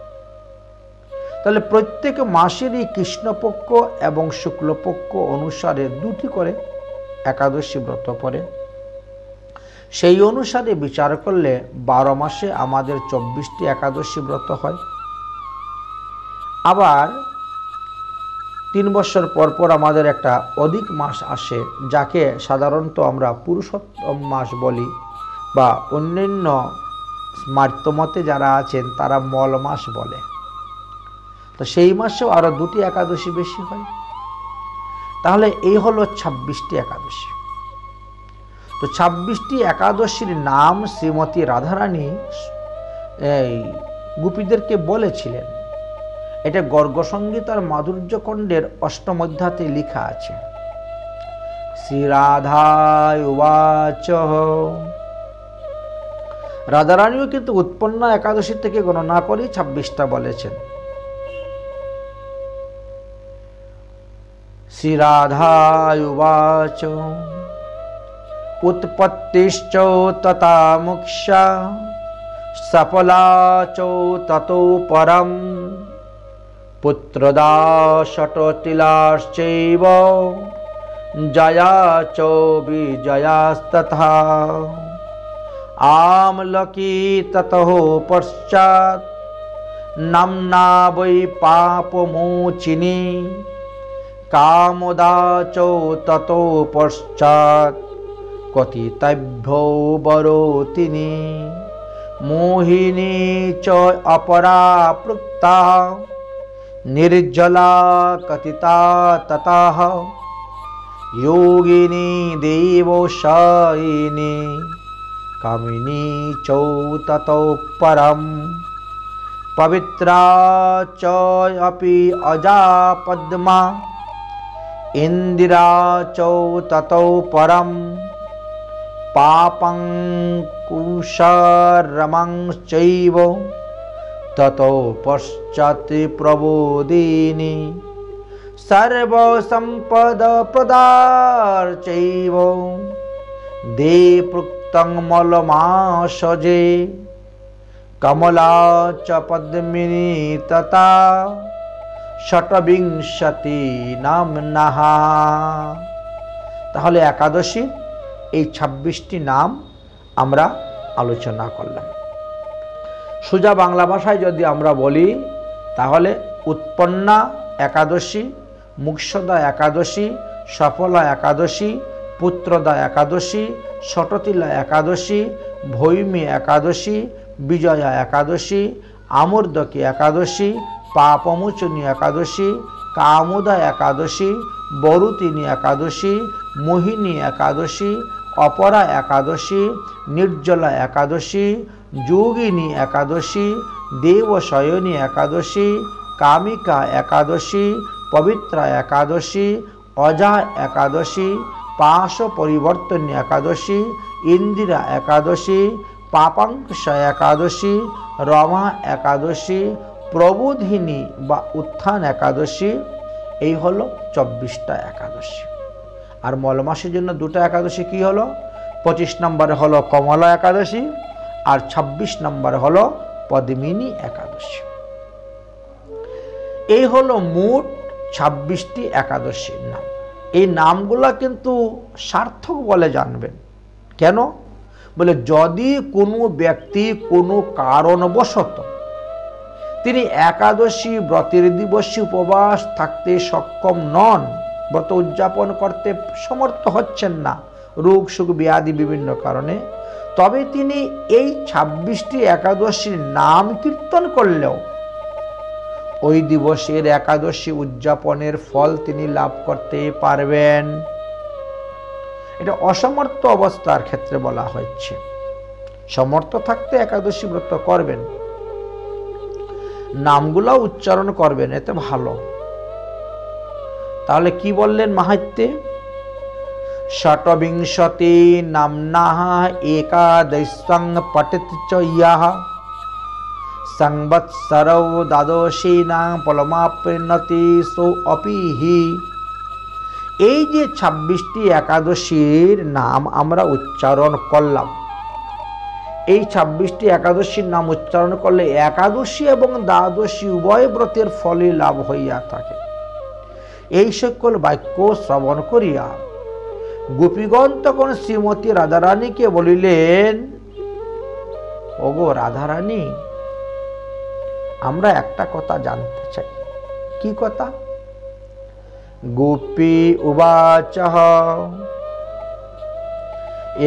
তাহলে প্রত্যেক মাসেরই কৃষ্ণপক্ষ এবং শুক্লপক্ষ অনুসারে দুটি করে একাদশী ব্রত পড়ে। সেই অনুসারে বিচার করলে 12 মাসে আমাদের 24টি একাদশী ব্রত হয়। আবার 3 বছর পর পর আমাদের একটা অধিক মাস আসে, যাকে সাধারণত আমরা পুরুষোত্তম মাস বলি, বা অন্যান্য মার্তমতে যারা আছেন তারা মল মাস বলে। তো সেই মাসেও আরো 2টি একাদশী বেশি হয়। তাহলে এই হলো 26টি একাদশী। তো 26টি একাদশীর নাম শ্রীমতী রাধারানী এই গোপীদেরকে বলেছিলেন। এটা গর্গসংগীতার মাধুর্যখণ্ডের 8ম অধ্যায়ে লেখা আছে। শ্রী রাধায় উবাচ, রাধারানীও কিন্তু উৎপন্না একাদশী থেকে গণনা করে 26টা বলেছেন। শ্রী রাধায় উবাচ, উৎপত্তিশ্চ তথা মোক্ষা সফলা চ ততো পরম পুত্রদা ষটতিলাশ্চৈব জয়া চ বিজয়াস্তথা আমলকি ততঃ পশ্চাৎ নাম্না বৈ পাপমোচিনী কামদা চ ততো পশ্চাৎ কথিতভ্যো বরোতিনী মোহিনী চ অপরা পৃক্তা निर्जला कथिता ततः योगिनी देवशायिनी कामिनी च ततो परम पवित्रा च अपि अजा पद्मा इंदिरा च ततो परम पापंकुशरमंश्चैव ततो पश्चात् प्रबोधिनी सर्वसम्पदप्रदार्चैव दे पृक्तं मलमाशजे कमला च पद्मिनी तथा षट्विंशति नाम्नः। তাহলে একাদশী এই 26টি নাম আমরা আলোচনা করলাম। সোজা বাংলা ভাষায় যদি আমরা বলি তাহলে উৎপন্না একাদশী, মোক্ষদা একাদশী, সফলা একাদশী, পুত্রদা একাদশী, ষটতিলা একাদশী, ভৈমী একাদশী, বিজয়া একাদশী, আমোর্দকী একাদশী, পাপমোচনী একাদশী, কামোদা একাদশী, বরুতিনী একাদশী, মোহিনী একাদশী, অপরা একাদশী, নির্জলা একাদশী, যোগিনী একাদশী, দেবশয়নী একাদশী, কামিকা একাদশী, পবিত্রা একাদশী, অজা একাদশী, পাশ পরিবর্তনী একাদশী, ইন্দিরা একাদশী, পাপাঙ্কুশ একাদশী, রমা একাদশী, প্রবোধিনী বা উত্থান একাদশী। এই হলো 24টা একাদশী। আর মল মাসের জন্য 2টা একাদশী কি হলো? 25 নম্বরে হলো কমলা একাদশী, আর 26 নম্বরে হলো পদ্মিনী একাদশী। এই হলো মোট 26টি একাদশীর নাম। এই নামগুলা কিন্তু সার্থক বলে জানবেন। কেন? বলে যদি কোনো ব্যক্তি কোনো কারণবশত তিনি একাদশী ব্রতের দিবসে উপবাস থাকতে সক্ষম নন, ব্রত উদযাপন করতে সমর্থ হচ্ছেন না, রোগ সুখ ব্যাধি বিভিন্ন কারণে, তবে তিনি এই 26টি একাদশীর নাম কীর্তন করলেও ওই দিবসের একাদশী উদযাপনের ফল তিনি লাভ করতে পারবেন। এটা অসমর্থ অবস্থার ক্ষেত্রে বলা হচ্ছে। সমর্থ থাকতে একাদশী ব্রত করবেন, নামগুলো উচ্চারণ করবেন, এতে ভালো। তাহলে কি বললেন মাহাত্ম্যে? ষটবিংশতি নাম্নাঃ একাদশং পঠিত চ ইয়াঃ সংবৎসরৌ দ্বাদশীনাং ফলমাপ্নোতি সো অপি হি। এই যে 26টি একাদশীর নাম আমরা উচ্চারণ করলাম, এই 26টি একাদশীর নাম উচ্চারণ করলে একাদশী এবং দ্বাদশী উভয় ব্রতের ফলে লাভ হইয়া থাকে। এই সকল বাক্য শ্রবণ করিয়া গোপীগণ তখন শ্রীমতী রাধারানীকে বলিলেন, ওগো রাধারানী, আমরা একটা কথা জানতে চাই। কি কথা? গোপী উবাচ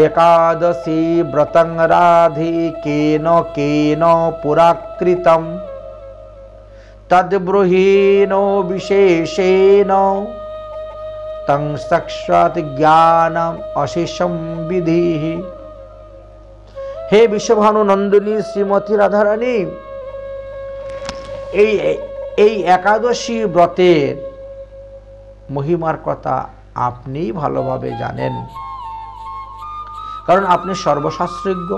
একাদশী ব্রতং রাধিকেন কেন পুরাকৃতম তদ্ব্রুহীণ বিশেষেণ তং সাক্ষাৎ জ্ঞানম অশেষম বিধিঃ। হে বিশ্বভানু নন্দিনী শ্রীমতী রাধারানী, এই একাদশী ব্রতের মহিমার কথা আপনি ভালোভাবে জানেন, কারণ আপনি সর্বশাস্ত্রজ্ঞ,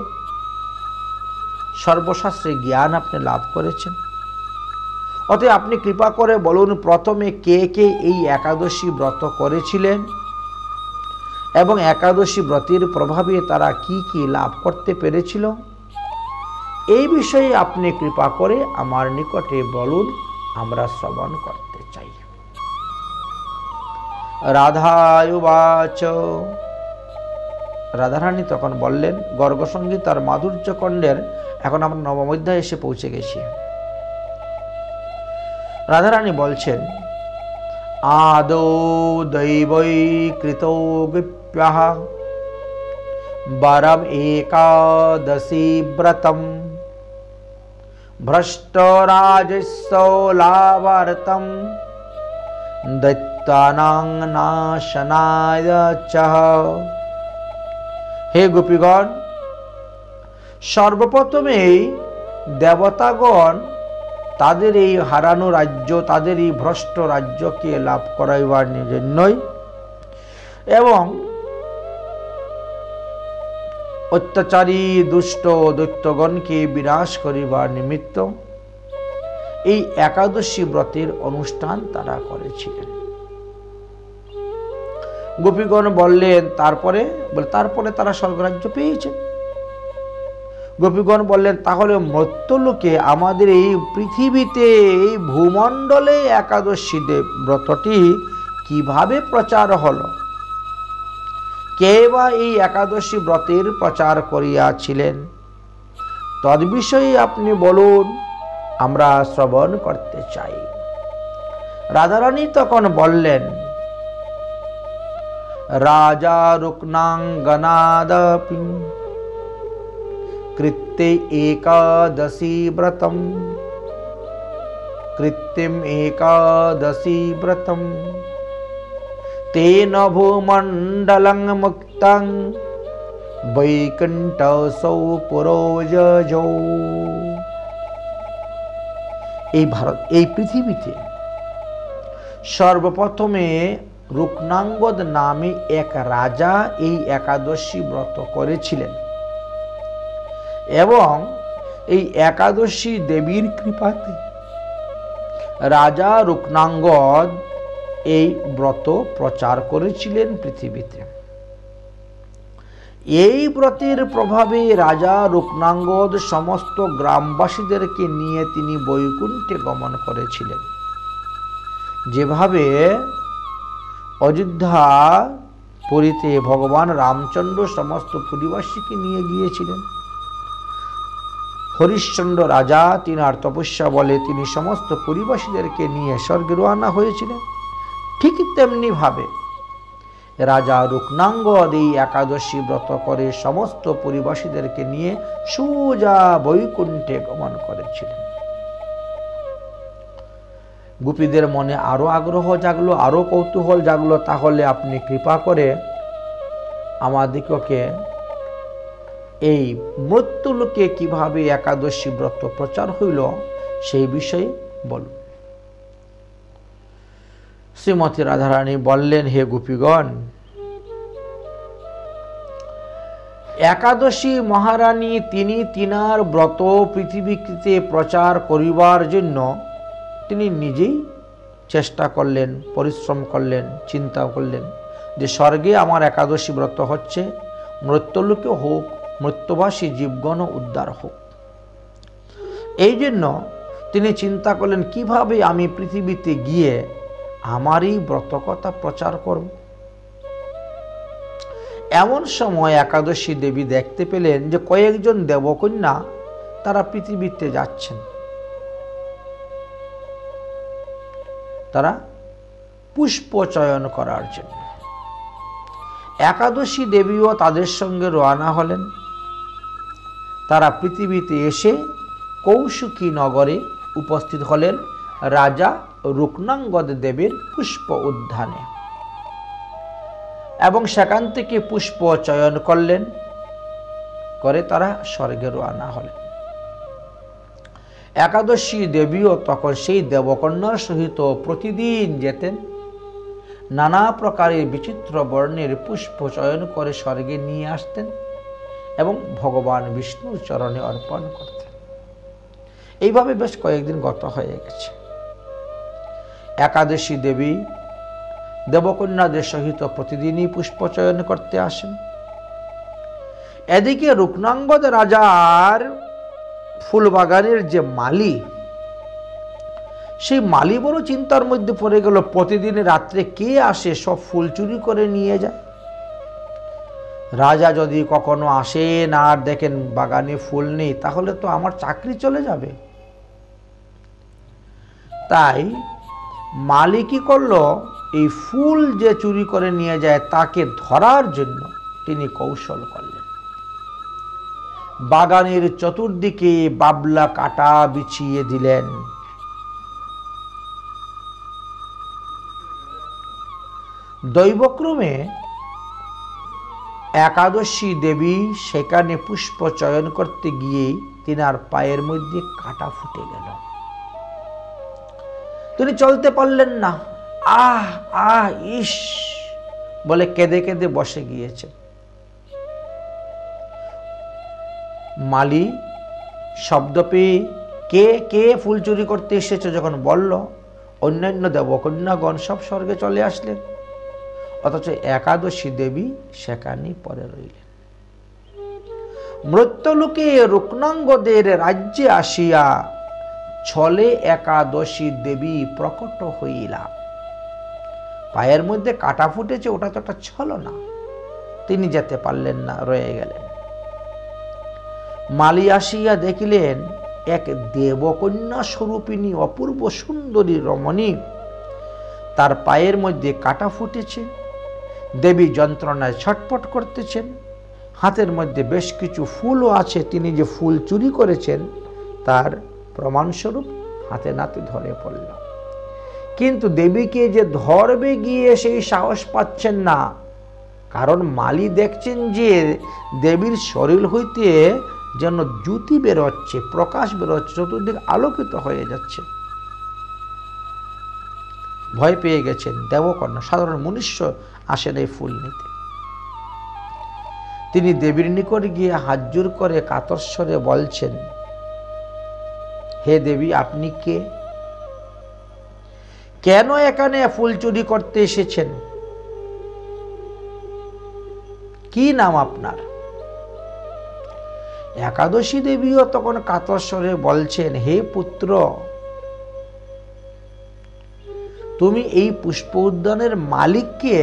সর্বশাস্ত্রে জ্ঞান আপনি লাভ করেছেন। অতএব আপনি কৃপা করে বলুন, প্রথমে কে কে এই একাদশী ব্রত করেছিলেন এবং একাদশী ব্রতের প্রভাবে তারা কি কি লাভ করতে পেরেছিল, এই বিষয়ে আপনি কৃপা করে আমার নিকটে বলুন, আমরা শ্রবণ করতে চাই। রাধায়ুবাচ, রাধারানী তখন বললেন, গর্গসঙ্গীত আর মাধুর্য খণ্ডের এখন আমরা নবম অধ্যায়ে এসে পৌঁছে গেছি। রাধারানী বলছেন, আদৌ দৈবৈ কৃতো গোপ্যঃ বরম একাদশী ব্রতম ভ্রষ্ট রাজস্ব লাভার্থম দৈত্যানাং নাশনায় চ। হে গোপীগণ, সর্বপ্রথমেই দেবতাগণ তাদের এই হারানো রাজ্য, তাদের এই ভ্রষ্ট রাজ্যকে লাভ করাইবার জন্যই এবং অত্যাচারী দুষ্ট দৈত্যগণকে বিনাশ করিবার নিমিত্ত এই একাদশী ব্রতের অনুষ্ঠান তারা করেছিলেন। গোপীগণ বললেন, তারপরে তারা স্বর্গরাজ্য পেয়েছে। গোপীগণ বললেন, তাহলে মর্ত্যলোকে আমাদের এই পৃথিবীতে, এই ভূমণ্ডলে একাদশী ব্রতটি কিভাবে প্রচার হলো? কে বা এই একাদশী ব্রতের প্রচার করিয়াছিলেন? তদ্বিষয়ে আপনি বলুন, আমরা শ্রবণ করতে চাই। রাধারানী তখন বললেন, রাজা রুক্নাঙ্গনাদপি কৃত্যে একাদশী ব্রতম কৃত্তিম একাদশী ব্রতম তেন ভূমণ্ডলং মুক্তং বৈকুণ্ঠসৌ পুরোজযৌ। এই ভারত, এই পৃথিবীতে সর্বপ্রথমে রুক্নাঙ্গদ নামে এক রাজা এই একাদশী ব্রত করেছিলেন এবং এই একাদশী দেবীর কৃপাতে রাজা রুক্নাঙ্গদ এই ব্রত প্রচার করেছিলেন পৃথিবীতে। এই ব্রতের প্রভাবে রাজা রুক্নাঙ্গদ সমস্ত গ্রামবাসীদেরকে নিয়ে তিনি বৈকুণ্ঠে গমন করেছিলেন। যেভাবে অযোধ্যা পুরীতে ভগবান রামচন্দ্র সমস্ত পুরীবাসীকে নিয়ে গিয়েছিলেন, হরিশ্চন্দ্র রাজা তিনার তপস্যা বলে তিনি সমস্ত পুরীবাসীদেরকে নিয়ে স্বর্গে রওনা হয়েছিলেন, ঠিক তেমনি ভাবে রাজা রুক্নাঙ্গদ এই একাদশী ব্রত করে সমস্ত পুরীবাসীদেরকে নিয়ে সোজা বৈকুণ্ঠে গমন করেছিলেন। গোপীদের মনে আরো আগ্রহ জাগলো, আরো কৌতূহল জাগলো, তাহলে আপনি কৃপা করে আমাদিগকে এই মৃত্যুলোকে কিভাবে একাদশী ব্রত প্রচার হইল সেই বিষয়ে বলুন। শ্রীমতী রাধারানী বললেন, হে গোপীগণ, একাদশী মহারানী তিনি তিনার ব্রত পৃথিবীতে প্রচার করিবার জন্য তিনি নিজেই চেষ্টা করলেন, পরিশ্রম করলেন, চিন্তা করলেন যে স্বর্গে আমার একাদশী ব্রত হচ্ছে, মৃত্যুলোকে হোক, মৃত্যুবাসী জীবগণ উদ্ধার হোক। এই জন্য তিনি চিন্তা করলেন কিভাবে আমি পৃথিবীতে গিয়ে আমারই ব্রতকথা প্রচার করব। এমন সময় একাদশী দেবী দেখতে পেলেন যে কয়েকজন দেবকন্যা তারা পৃথিবীতে যাচ্ছেন। তারা পুষ্প চয়ন করার জন্য। একাদশী দেবীও তাদের সঙ্গে রওনা হলেন। তারা পৃথিবীতে এসে কৌশিকী নগরে উপস্থিত হলেন রাজা রুক্মাঙ্গদ দেবের পুষ্প উদ্যানে এবং সেখান থেকে পুষ্প চয়ন করলেন, করে তারা স্বর্গে রওনা হলেন। একাদশী দেবীও তখন সেই দেবকন্যার সহিত প্রতিদিন যেতেন, নানা প্রকারের বিচিত্র বর্ণের পুষ্প চয়ন করে স্বর্গে নিয়ে আসতেন এবং ভগবান বিষ্ণুর চরণে অর্পণ করতেন। এইভাবে বেশ কয়েকদিন গত হয়ে গেছে। একাদশী দেবী দেবকন্যাদের সহিত প্রতিদিনই পুষ্প চয়ন করতে আসেন। এদিকে রুক্মাঙ্গদ রাজার ফুলবাগানের যে মালি, সেই মালি বড় চিন্তার মধ্যে পড়ে গেল। প্রতিদিন রাত্রে কে আসে সব ফুল চুরি করে নিয়ে যায়। রাজা যদি কখনো আসেন আর দেখেন বাগানে ফুল নেই, তাহলে তো আমার চাকরি চলে যাবে। তাই মালি কি করলো, এই ফুল যে চুরি করে নিয়ে যায় তাকে ধরার জন্য তিনি কৌশল করলেন। বাগানের চতুর্দিকে বাবলা কাটা বিছিয়ে দিলেন। দৈবক্রমে একাদশী দেবী সেখানে পুষ্প চয়ন করতে গিয়ে তিনার পায়ের মধ্যে কাটা ফুটে গেল। তিনি চলতে পারলেন না। আহ আহ ইস বলে কেঁদে কেঁদে বসে গিয়েছেন। মালি শব্দ পেয়ে কে কে ফুল চুরি করতে এসেছে যখন বলল, অন্যান্য দেবকন্যাগণ সব স্বর্গে চলে আসলেন, অথচ একাদশী দেবী সেখানেই পড়ে রইলেন। মৃত্যুলোকে রুক্মাঙ্গদের রাজ্যে আসিয়া ছলে একাদশী দেবী প্রকট হইলা। পায়ের মধ্যে কাটা ফুটেছে, ওটা তো একটা ছলনা। তিনি যেতে পারলেন না, রয়ে গেলেন। মালি আসিয়া দেখিলেন এক দেবকন্যা স্বরূপিণী অপূর্ব সুন্দরী রমণী, তার পায়ের মধ্যে কাটা ফুটেছে। দেবী যন্ত্রণায় ছটফট করতেছেন। হাতের মধ্যে বেশ কিছু ফুলও আছে। তিনি যে ফুল চুরি করেছেন তার প্রমাণস্বরূপ হাতে নাতে ধরে পড়ল। কিন্তু দেবীকে যে ধরবে গিয়ে সেই সাহস পাচ্ছেন না, কারণ মালি দেখছেন যে দেবীর শরীর হইতে যেন জ্যোতি বেরোচ্ছে, প্রকাশ বেরোচ্ছে, চতুর্দিক আলোকিত হয়ে যাচ্ছে। ভয় পেয়ে গেছেন দেবকন্যা। সাধারণ মনুষ্য আসেন এই ফুল নিতে। তিনি দেবীর নিকট গিয়ে হাত জোর করে কাতর স্বরে বলছেন, হে দেবী, আপনি কে? কেন এখানে ফুল চুরি করতে এসেছেন? কি নাম আপনার? একাদশী দেবীও তখন কাতর স্বরে বলছেন, হে পুত্র, তুমি এই পুষ্প উদ্যানের মালিককে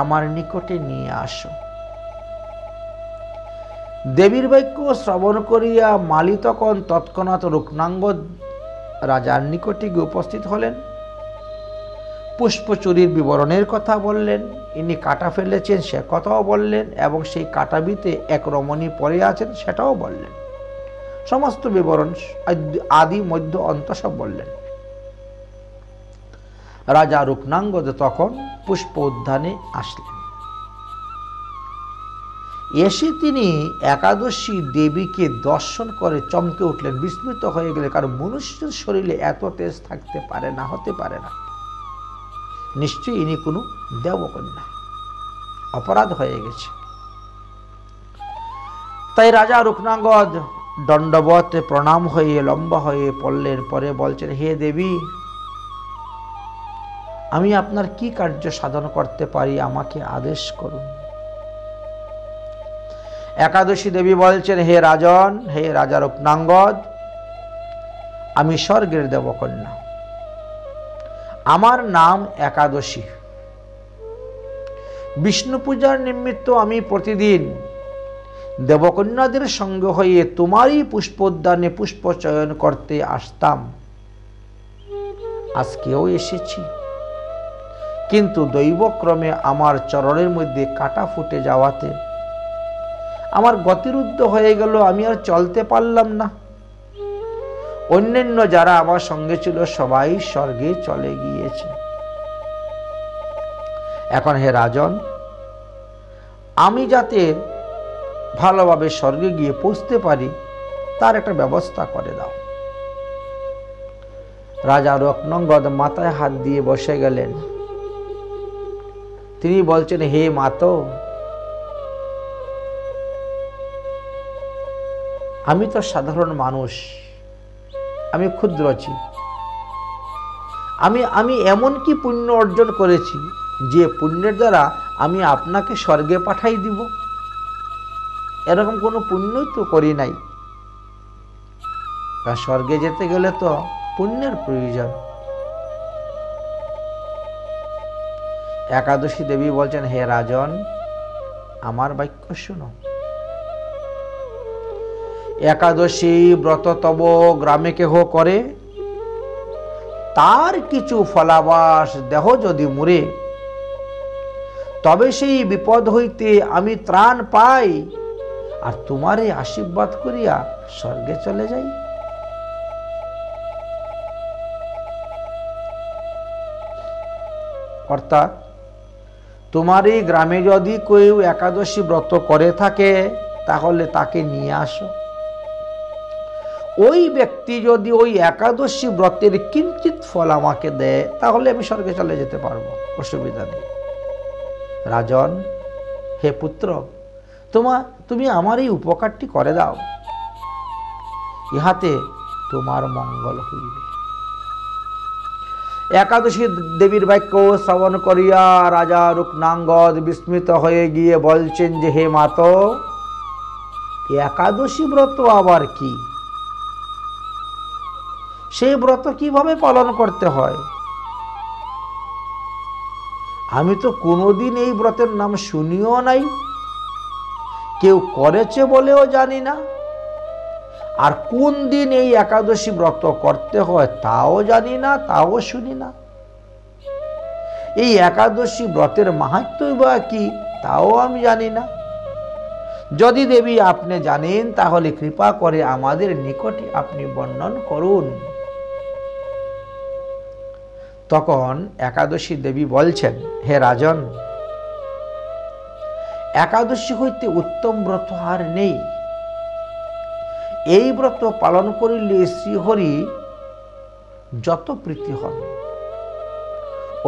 আমার নিকটে নিয়ে আসো। দেবীর বাক্য শ্রবণ করিয়া মালি তখন তৎক্ষণাৎ রুক্মাঙ্গদ রাজার নিকটে গিয়ে উপস্থিত হলেন। পুষ্প চুরির বিবরণের কথা বললেন, ইনি কাটা ফেলেছেন সে কথাও বললেন, এবং সেই কাটাবিতে এক রমণী পড়ে আছেন সেটাও বললেন। সমস্ত বিবরণ আদি মধ্য অন্ত সব বললেন। রাজা রুক্মাঙ্গদ তখন পুষ্প উদ্যানে আসলেন। এসে তিনি একাদশী দেবীকে দর্শন করে চমকে উঠলেন, বিস্মিত হয়ে গেলেন। কারণ মনুষ্যের শরীরে এত তেজ থাকতে পারে না, হতে পারে না। নিশ্চয়ই ইনি কোনো দেবকন্যা, অপরাধ হয়ে গেছে। তাই রাজা রুক্মাঙ্গদ দণ্ডবত প্রণাম হয়ে লম্বা হয়ে পড়লেন। পরে বলছেন, হে দেবী, আমি আপনার কি কার্য সাধন করতে পারি, আমাকে আদেশ করুন। একাদশী দেবী বলছেন, হে রাজন, হে রাজা রত্নাঙ্গদ, আমি স্বর্গের দেবকন্যা, আমার নাম একাদশী। বিষ্ণু পূজার নিমিত্ত আমি প্রতিদিন দেবকন্যাদের সঙ্গে হয়ে তোমারই পুষ্পোদ্যানে পুষ্প চয়ন করতে আসতাম। আজকেও এসেছি, কিন্তু দৈবক্রমে আমার চরণের মধ্যে কাঁটা ফুটে যাওয়াতে আমার গতিরুদ্ধ হয়ে গেল, আমি আর চলতে পারলাম না। অন্যান্য যারা আমার সঙ্গে ছিল সবাই স্বর্গে চলে গিয়েছে। এখন হে রাজন, আমি যাতে ভালোভাবে স্বর্গে গিয়ে পৌঁছতে পারি তার একটা ব্যবস্থা করে দাও। রাজা রত্নাঙ্গদ মাথায় হাত দিয়ে বসে গেলেন। তিনি বলছেন, হে মাতো, আমি তো সাধারণ মানুষ, আমি ক্ষুদ্রছি। আমি এমন কি পুণ্য অর্জন করেছি যে পুণ্যের দ্বারা আমি আপনাকে স্বর্গে পাঠাই দিব? এরকম কোনো পুণ্যই তো করি নাই। স্বর্গে যেতে গেলে তো পুণ্যের প্রয়োজন। একাদশী দেবী বলছেন, হে রাজন, আমার বাক্য শুনো। একাদশী ব্রত তব গ্রামে কেহ করে, তার কিছু ফলাবাস দেহ যদি মুরে, তবে সেই বিপদ হইতে আমি ত্রাণ পাই, আর তোমারে আশীর্বাদ করিয়া স্বর্গে চলে যাই। অর্থাৎ তোমার এই গ্রামে যদি কেউ একাদশী ব্রত করে থাকে তাহলে তাকে নিয়ে আসো। ওই ব্যক্তি যদি ওই একাদশী ব্রতের কিঞ্চিত ফল আমাকে দেয় তাহলে আমি স্বর্গে চলে যেতে পারবো, অসুবিধা নেই। রাজন, হে পুত্র, তুমি আমার এই উপকারটি করে দাও, ইহাতে তোমার মঙ্গল হইবে। একাদশী দেবীর বাক্য শ্রবণ করিয়া রাজা রত্নাঙ্গদ বিস্মিত হয়ে গিয়ে বলছেন যে, হে মাতো, একাদশী ব্রত আবার কি? সেই ব্রত কিভাবে পালন করতে হয়? আমি তো কোনোদিন এই ব্রতের নাম শুনিও নাই, কেউ করেছে বলেও জানি না। আর কোন দিন এই একাদশী ব্রত করতে হয় তাও জানি না, তাও শুনি না। এই একাদশী ব্রতের মাহাত্ম্য বা কি তাও আমি জানি না। যদি দেবী আপনি জানেন তাহলে কৃপা করে আমাদের নিকটে আপনি বর্ণন করুন। তখন একাদশী দেবী বলছেন, হে রাজন, একাদশী হইতে উত্তম ব্রত আর নেই। এই ব্রত পালন করিলে শ্রীহরি যত প্রীতি হন।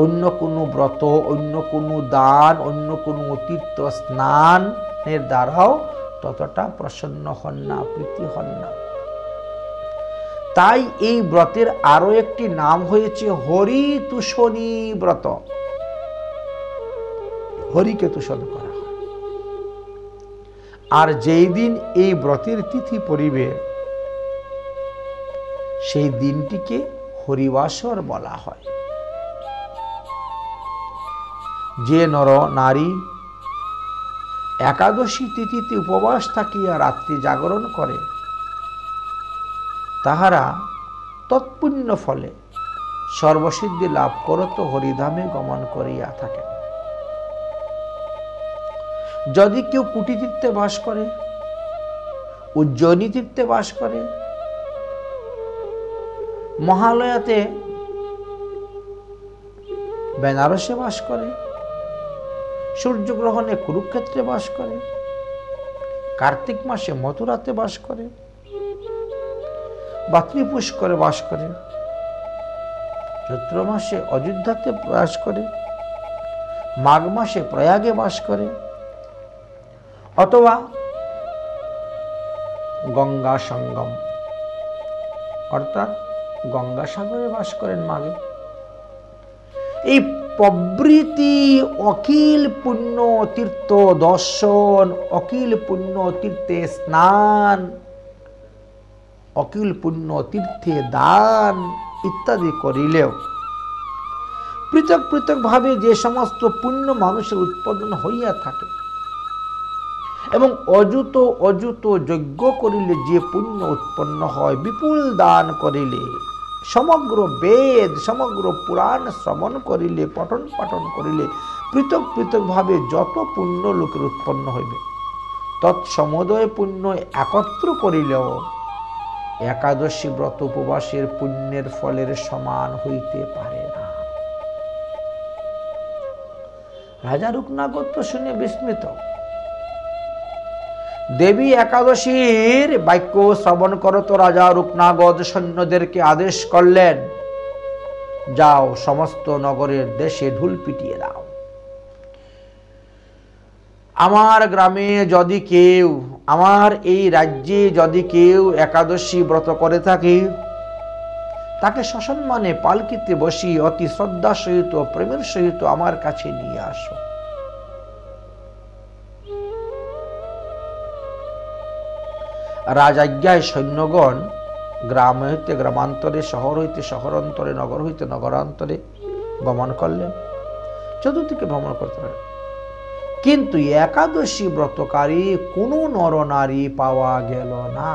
অন্য কোনো ব্রত, অন্য কোনো দান, অন্য কোনো তীর্থ স্নানের দ্বারাও ততটা প্রসন্ন হন না, প্রীতি হন না। তাই এই ব্রতের আরো একটি নাম হয়েছে হরি তুষণী ব্রত। হরিকে তুষণ করা হয়। আর যেই দিন এই ব্রতের তিথি পড়িবে সেই দিনটিকে হরিবাসর বলা হয়। যে নর নারী একাদশী তিথিতে উপবাস থাকিয়া রাত্রি জাগরণ করে তাহারা তৎপুণ্য ফলে সর্বসিদ্ধি লাভ করত হরিধামে গমন করিয়া থাকেন। যদি কেউ কুটি তীর্থে বাস করে, উজ্জয়িনী তীর্থে বাস করে, মহালয়াতে বেনারসে বাস করে, সূর্যগ্রহণে কুরুক্ষেত্রে বাস করে, কার্তিক মাসে মথুরাতে বাস করে, বাত্রীপুষ্করে বাস করে, চৈত্র মাসে অযোধ্যাতে বাস করে, মাঘ মাসে প্রয়াগে বাস করে, অথবা গঙ্গা সঙ্গম অর্থাৎ গঙ্গাসাগরে বাস করেন মাঘে। এই প্রভৃতি অখিল পুণ্য তীর্থ দর্শন, অখিল পুণ্য তীর্থে স্নান, অখিল পুণ্য তীর্থে দান ইত্যাদি করিলেও পৃথক পৃথক ভাবে যে সমস্ত পুণ্য মানুষের উৎপাদন হইয়া থাকে এবং অযুত অযুত যজ্ঞ করিলে যে পুণ্য উৎপন্ন হয়, বিপুল দান করিলে, সমগ্র বেদ সমগ্র পুরাণ শ্রবণ করিলে, পঠন পাঠন করিলে পৃথক পৃথক ভাবে যত পুণ্য লোকের উৎপন্ন হইবে, তৎসমুদয় পুণ্য একত্র করিলেও একাদশী ব্রত উপবাসের পুণ্যের ফলের সমান হইতে পারে না। রাজা রূপনাগর তো শুনে বিস্মিত। দেবী একাদশীর বাক্য শ্রবণ করত রাজা রূপনাগর সৈন্যদেরকে আদেশ করলেন, যাও সমস্ত নগরের দেশে ঢুল পিটিয়ে দাও। আমার গ্রামে যদি কেউ, আমার এই রাজ্যে যদি কেউ একাদশী ব্রত করে থাকে, তাকে সসম্মানে পালকিতে বসি অতি শ্রদ্ধা সহিত প্রেমের সহিত আমার কাছে নিয়ে আসো। রাজাজ্ঞায় সৈন্যগণ গ্রাম হইতে গ্রামান্তরে, শহর হইতে শহরান্তরে, নগর হইতে নগরান্তরে গমন করলেন, চতুর্দিকে ভ্রমণ করতে পারেন। কিন্তু একাদশী ব্রতকারী কোনো নরনারী পাওয়া গেল না।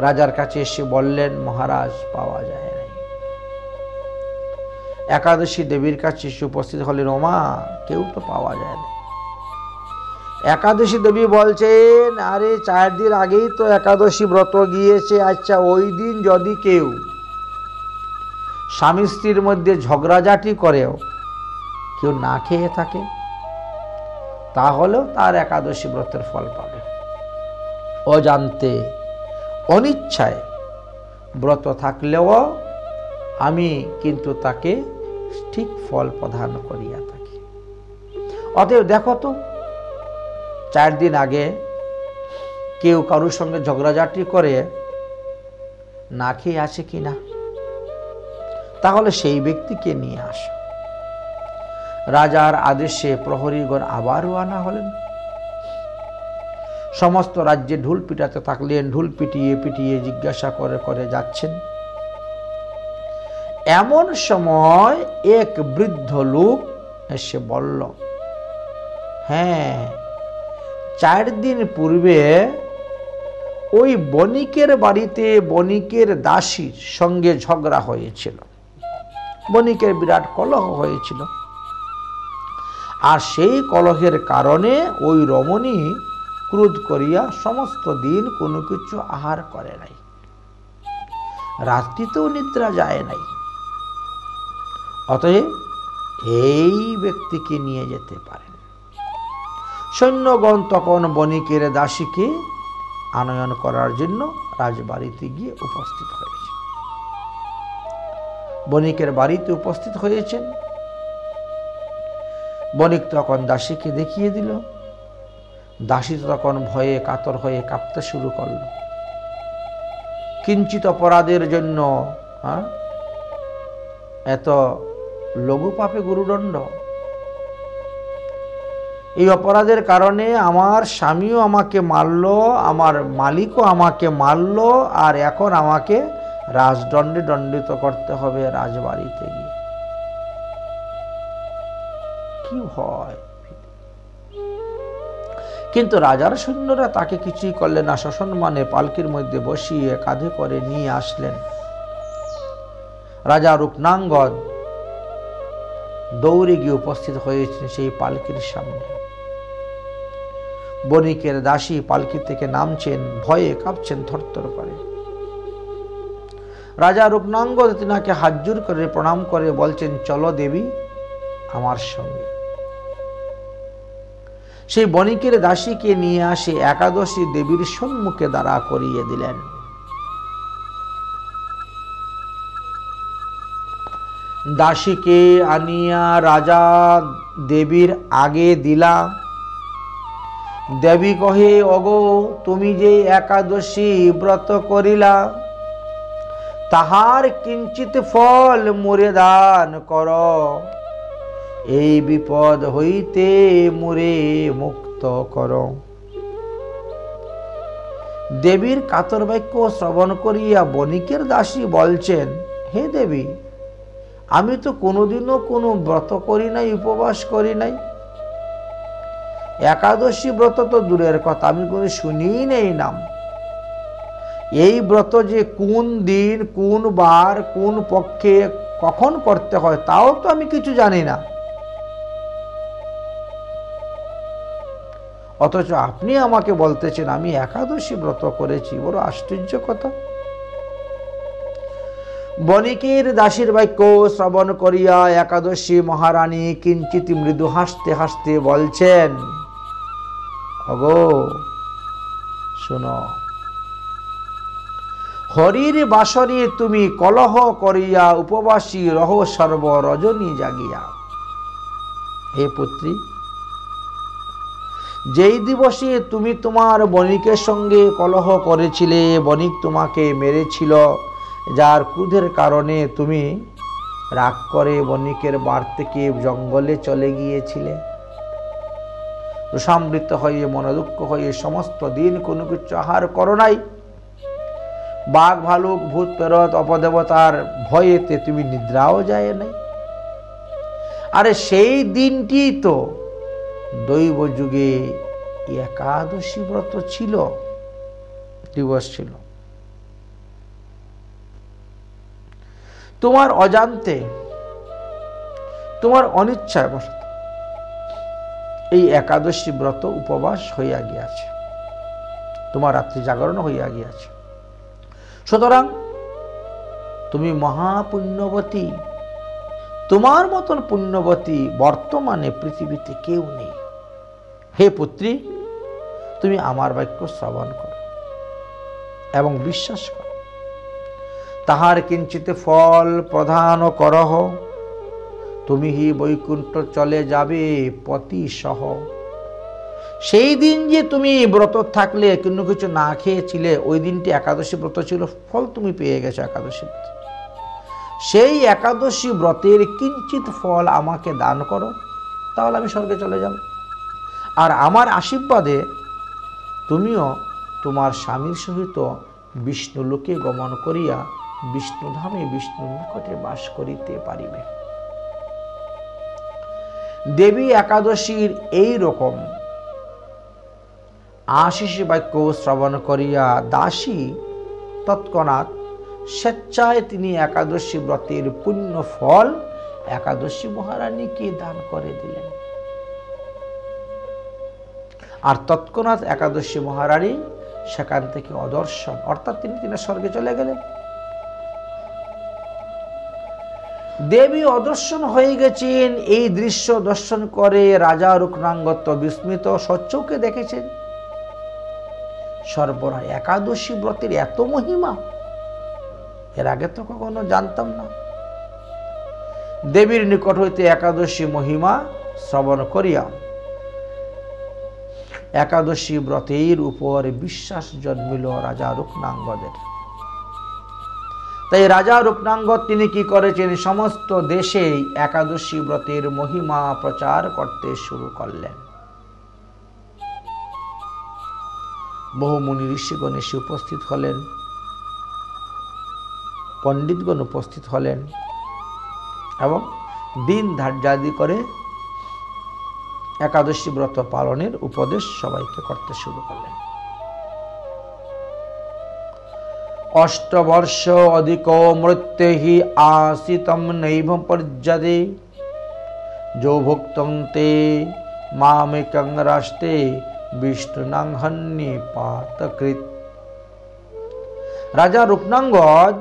রাজার কাছে এসে বললেন, মহারাজ পাওয়া যায় নাই। একাদশী দেবীর কাছে এসে উপস্থিত হলেন, ওমা কেউ তো পাওয়া যায় না। একাদশী দেবী বলছেন, আরে 4 দিন আগেই তো একাদশী ব্রত গিয়েছে। আচ্ছা, ওই দিন যদি কেউ স্বামী স্ত্রীর মধ্যে ঝগড়াঝাটি করেও কেউ না খেয়ে থাকে, তাহলেও তার একাদশী ব্রতের ফল পাবে। অজান্তে অনিচ্ছায় ব্রত থাকলেও আমি কিন্তু তাকে ঠিক ফল প্রদান করিয়া থাকি। অতএব দেখো তো, 4 দিন আগে কেউ কারোর সঙ্গে ঝগড়াঝাটি করে না খেয়ে আছে কিনা, তাহলে সেই ব্যক্তিকে নিয়ে আসো। রাজার আদেশে প্রহরীগণ আবারও আনা হলেন। সমস্ত রাজ্যে ঢুল পিটাতে থাকলেন, ঢুল পিটিয়ে পিটিয়ে জিজ্ঞাসা করে করে যাচ্ছেন। এমন সময় এক বৃদ্ধ লোক এসে বলল, হ্যাঁ, 4 দিন পূর্বে ওই বণিকের বাড়িতে বণিকের দাসীর সঙ্গে ঝগড়া হয়েছিল, বণিকের বিরাট কলহ হয়েছিল। আর সেই কলহের কারণে ওই রমণী ক্রোধ করিয়া সমস্ত দিন কোনো কিছু আহার করে নাই, রাত্রিতেও নিদ্রা যায় নাই। অতএব এই ব্যক্তিকে নিয়ে যেতে পারেন। সৈন্যগণ তখন বণিকের দাসীকে আনয়ন করার জন্য রাজবাড়িতে গিয়ে উপস্থিত হয়েছে। বণিকের বাড়িতে উপস্থিত হয়েছেন। বণিক তখন দাসীকে দেখিয়ে দিল। দাসী তখন ভয়ে কাতর হয়ে কাঁপতে শুরু করল। কিঞ্চিত অপরাধের জন্য এত লঘু পাপে গুরুদণ্ড। এই অপরাধের কারণে আমার স্বামীও আমাকে মারল, আমার মালিকও আমাকে মারল, আর এখন আমাকে রাজদণ্ডে দণ্ডিত করতে হবে রাজবাড়িতে গিয়ে। কি হয়! কিন্তু রাজার সৈন্যরা তাকে কিছুই করলেন না। সসম্মানে পালকির মধ্যে বসিয়ে কাঁধে করে নিয়ে আসলেন। রাজা রূপনাঙ্গদ দৌড়ে গিয়ে উপস্থিত হয়েছেন সেই পালকির সামনে। বণিকের দাসী পালকি থেকে নামছেন, ভয়ে কাঁপছেন, থরথর করে। রাজা রূপনাঙ্গদ তিনাকে হাত জোর করে প্রণাম করে বলছেন, চলো দেবী আমার সঙ্গে। সেই বণিকের দাসীকে নিয়ে আসে একাদশী দেবীর সম্মুখে দাঁড়া করিয়ে দিলেন। দাসীকে আনিয়া রাজা দেবীর আগে দিলা। দেবী কহে, ওগো তুমি যে একাদশী ব্রত করিলা, তাহার কিঞ্চিত ফল মোরে দান কর, এই বিপদ হইতে মোরে মুক্ত কর। দেবীর কাতর বাক্য শ্রবণ করিয়া বণিকের দাসী বলছেন, হে দেবী, আমি তো কোনোদিনও কোনো ব্রত করি নাই, উপবাস করি নাই। একাদশী ব্রত তো দূরের কথা, আমি কোনো শুনিই নেই নাম। এই ব্রত যে কোন দিন, কোন বার, কোন পক্ষে, কখন করতে হয় তাও তো আমি কিছু জানি না। অথচ আপনি আমাকে বলতেছেন আমি একাদশী ব্রত করেছি, বড় আশ্চর্য কথা। বণিকের দাসীর বাক্য শ্রবণ করিয়া একাদশী মহারানী কিঞ্চিত মৃদু হাসতে হাসতে বলছেন, ওগো শোনো, হরির বাসরে তুমি কলহ করিয়া উপবাসী রহ সর্ব রজনী জাগিয়া। হে পুত্রী, যেই দিবসে তুমি তোমার বণিকের সঙ্গে কলহ করেছিলে, বণিক তোমাকে মেরেছিল, যার ক্রোধের কারণে তুমি রাগ করে বণিকের বাড়ি থেকে জঙ্গলে চলে গিয়েছিলে, রসামৃত হয়ে মনোদুঃখ হয়ে সমস্ত দিন কোনো কিছু আহার করো নাই, বাঘ ভালুক ভূত প্রেরত অপদেবতার ভয়েতে তুমি নিদ্রাও যায় নাই। আরে সেই দিনটি তো দৈব যুগে একাদশী ব্রত ছিল, দিবস ছিল। তোমার অজান্তে, তোমার অনিচ্ছায় বসত এই একাদশী ব্রত উপবাস হইয়া গিয়াছে, তোমার রাত্রি জাগরণ হইয়া গিয়াছে। সুতরাং তুমি মহাপুণ্যবতী, তোমার মতন পুণ্যবতী বর্তমানে পৃথিবীতে কেউ নেই। হে পুত্রী, তুমি আমার বাক্য শ্রবণ করো এবং বিশ্বাস করো। তাহার কিঞ্চিত ফল প্রদান করহ, তুমি হি বৈকুণ্ঠ চলে যাবে পতি সহ। সেই দিন যে তুমি ব্রত থাকলে, কোনো কিছু না খেয়েছিলে, ওই দিনটি একাদশী ব্রত ছিল, ফল তুমি পেয়ে গেছো একাদশী ব্রত। সেই একাদশী ব্রতের কিঞ্চিত ফল আমাকে দান করো, তাহলে আমি স্বর্গে চলে যাব। আর আমার আশীর্বাদে তুমিও তোমার স্বামীর সহিত বিষ্ণুলোকে গমন করিয়া বিষ্ণুধামে বিষ্ণুর নিকটে বাস করিতে পারিবে। দেবী একাদশীর এই রকম আশিস বাক্য শ্রবণ করিয়া দাসী তৎক্ষণাৎ স্বেচ্ছায় তিনি একাদশী ব্রতের পুণ্য ফল একাদশী মহারানীকে দান করে দিলেন। আর তৎক্ষণাৎ একাদশী মহারানী সেখান থেকে অদর্শন, অর্থাৎ তিনি স্বর্গে চলে গেলেন। দেবী অদর্শন হয়ে গেছেন। এই দৃশ্য দর্শন করে রাজা রুক্মাঙ্গদ বিস্মিত, সচক্ষে দেখেছেন। সর্বরা, একাদশী ব্রতের এত মহিমা, এর আগে তো কখনো জানতাম না। দেবীর নিকট হইতে একাদশী মহিমা শ্রবণ করিয়া একাদশী ব্রতের উপর বিশ্বাস জন্মিল রাজা রুক্মাঙ্গদের। তাই রাজা রুক্মাঙ্গদ তিনি কি করেছেন, সমস্ত দেশে একাদশী ব্রতের মহিমা প্রচার করতে শুরু করলেন। বহু মুনি ঋষিগণ এসে উপস্থিত হলেন, পণ্ডিতগণ উপস্থিত হলেন এবং দিন ধার্যাদি করে একাদশী ব্রত পালনের উপদেশ সবাইকে করতে শুরু করলেন। অষ্টবর্ষ অধিক মৃত্যুহি আসিতম নৈব পর্যদে যো ভুক্তং তে মামেকং রাষ্ট্রে বিষ্ণুনাং হন্যে পাতকৃত। রাজা রুক্মাঙ্গদ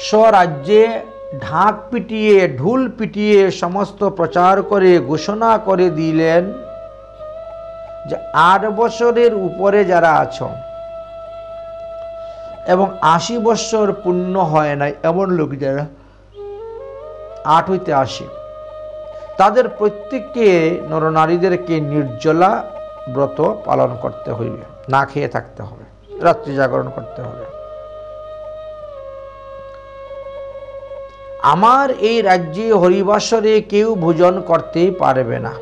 স্বরাজ্যে ঢাক পিটিয়ে, ঢুল পিটিয়ে সমস্ত প্রচার করে ঘোষণা করে দিলেন যে 8 বছরের উপরে যারা আছো এবং 80 বছর পূর্ণ হয় নাই এমন লোক যারা 8 হইতে 80, তাদের প্রত্যেককে নরনারীদেরকে নির্জলা ব্রত পালন করতে হইবে, না খেয়ে থাকতে হবে, রাত্রি জাগরণ করতে হবে। আমার এই রাজ্যে হরিবাসরে কেউ ভোজন করতে পারবে না।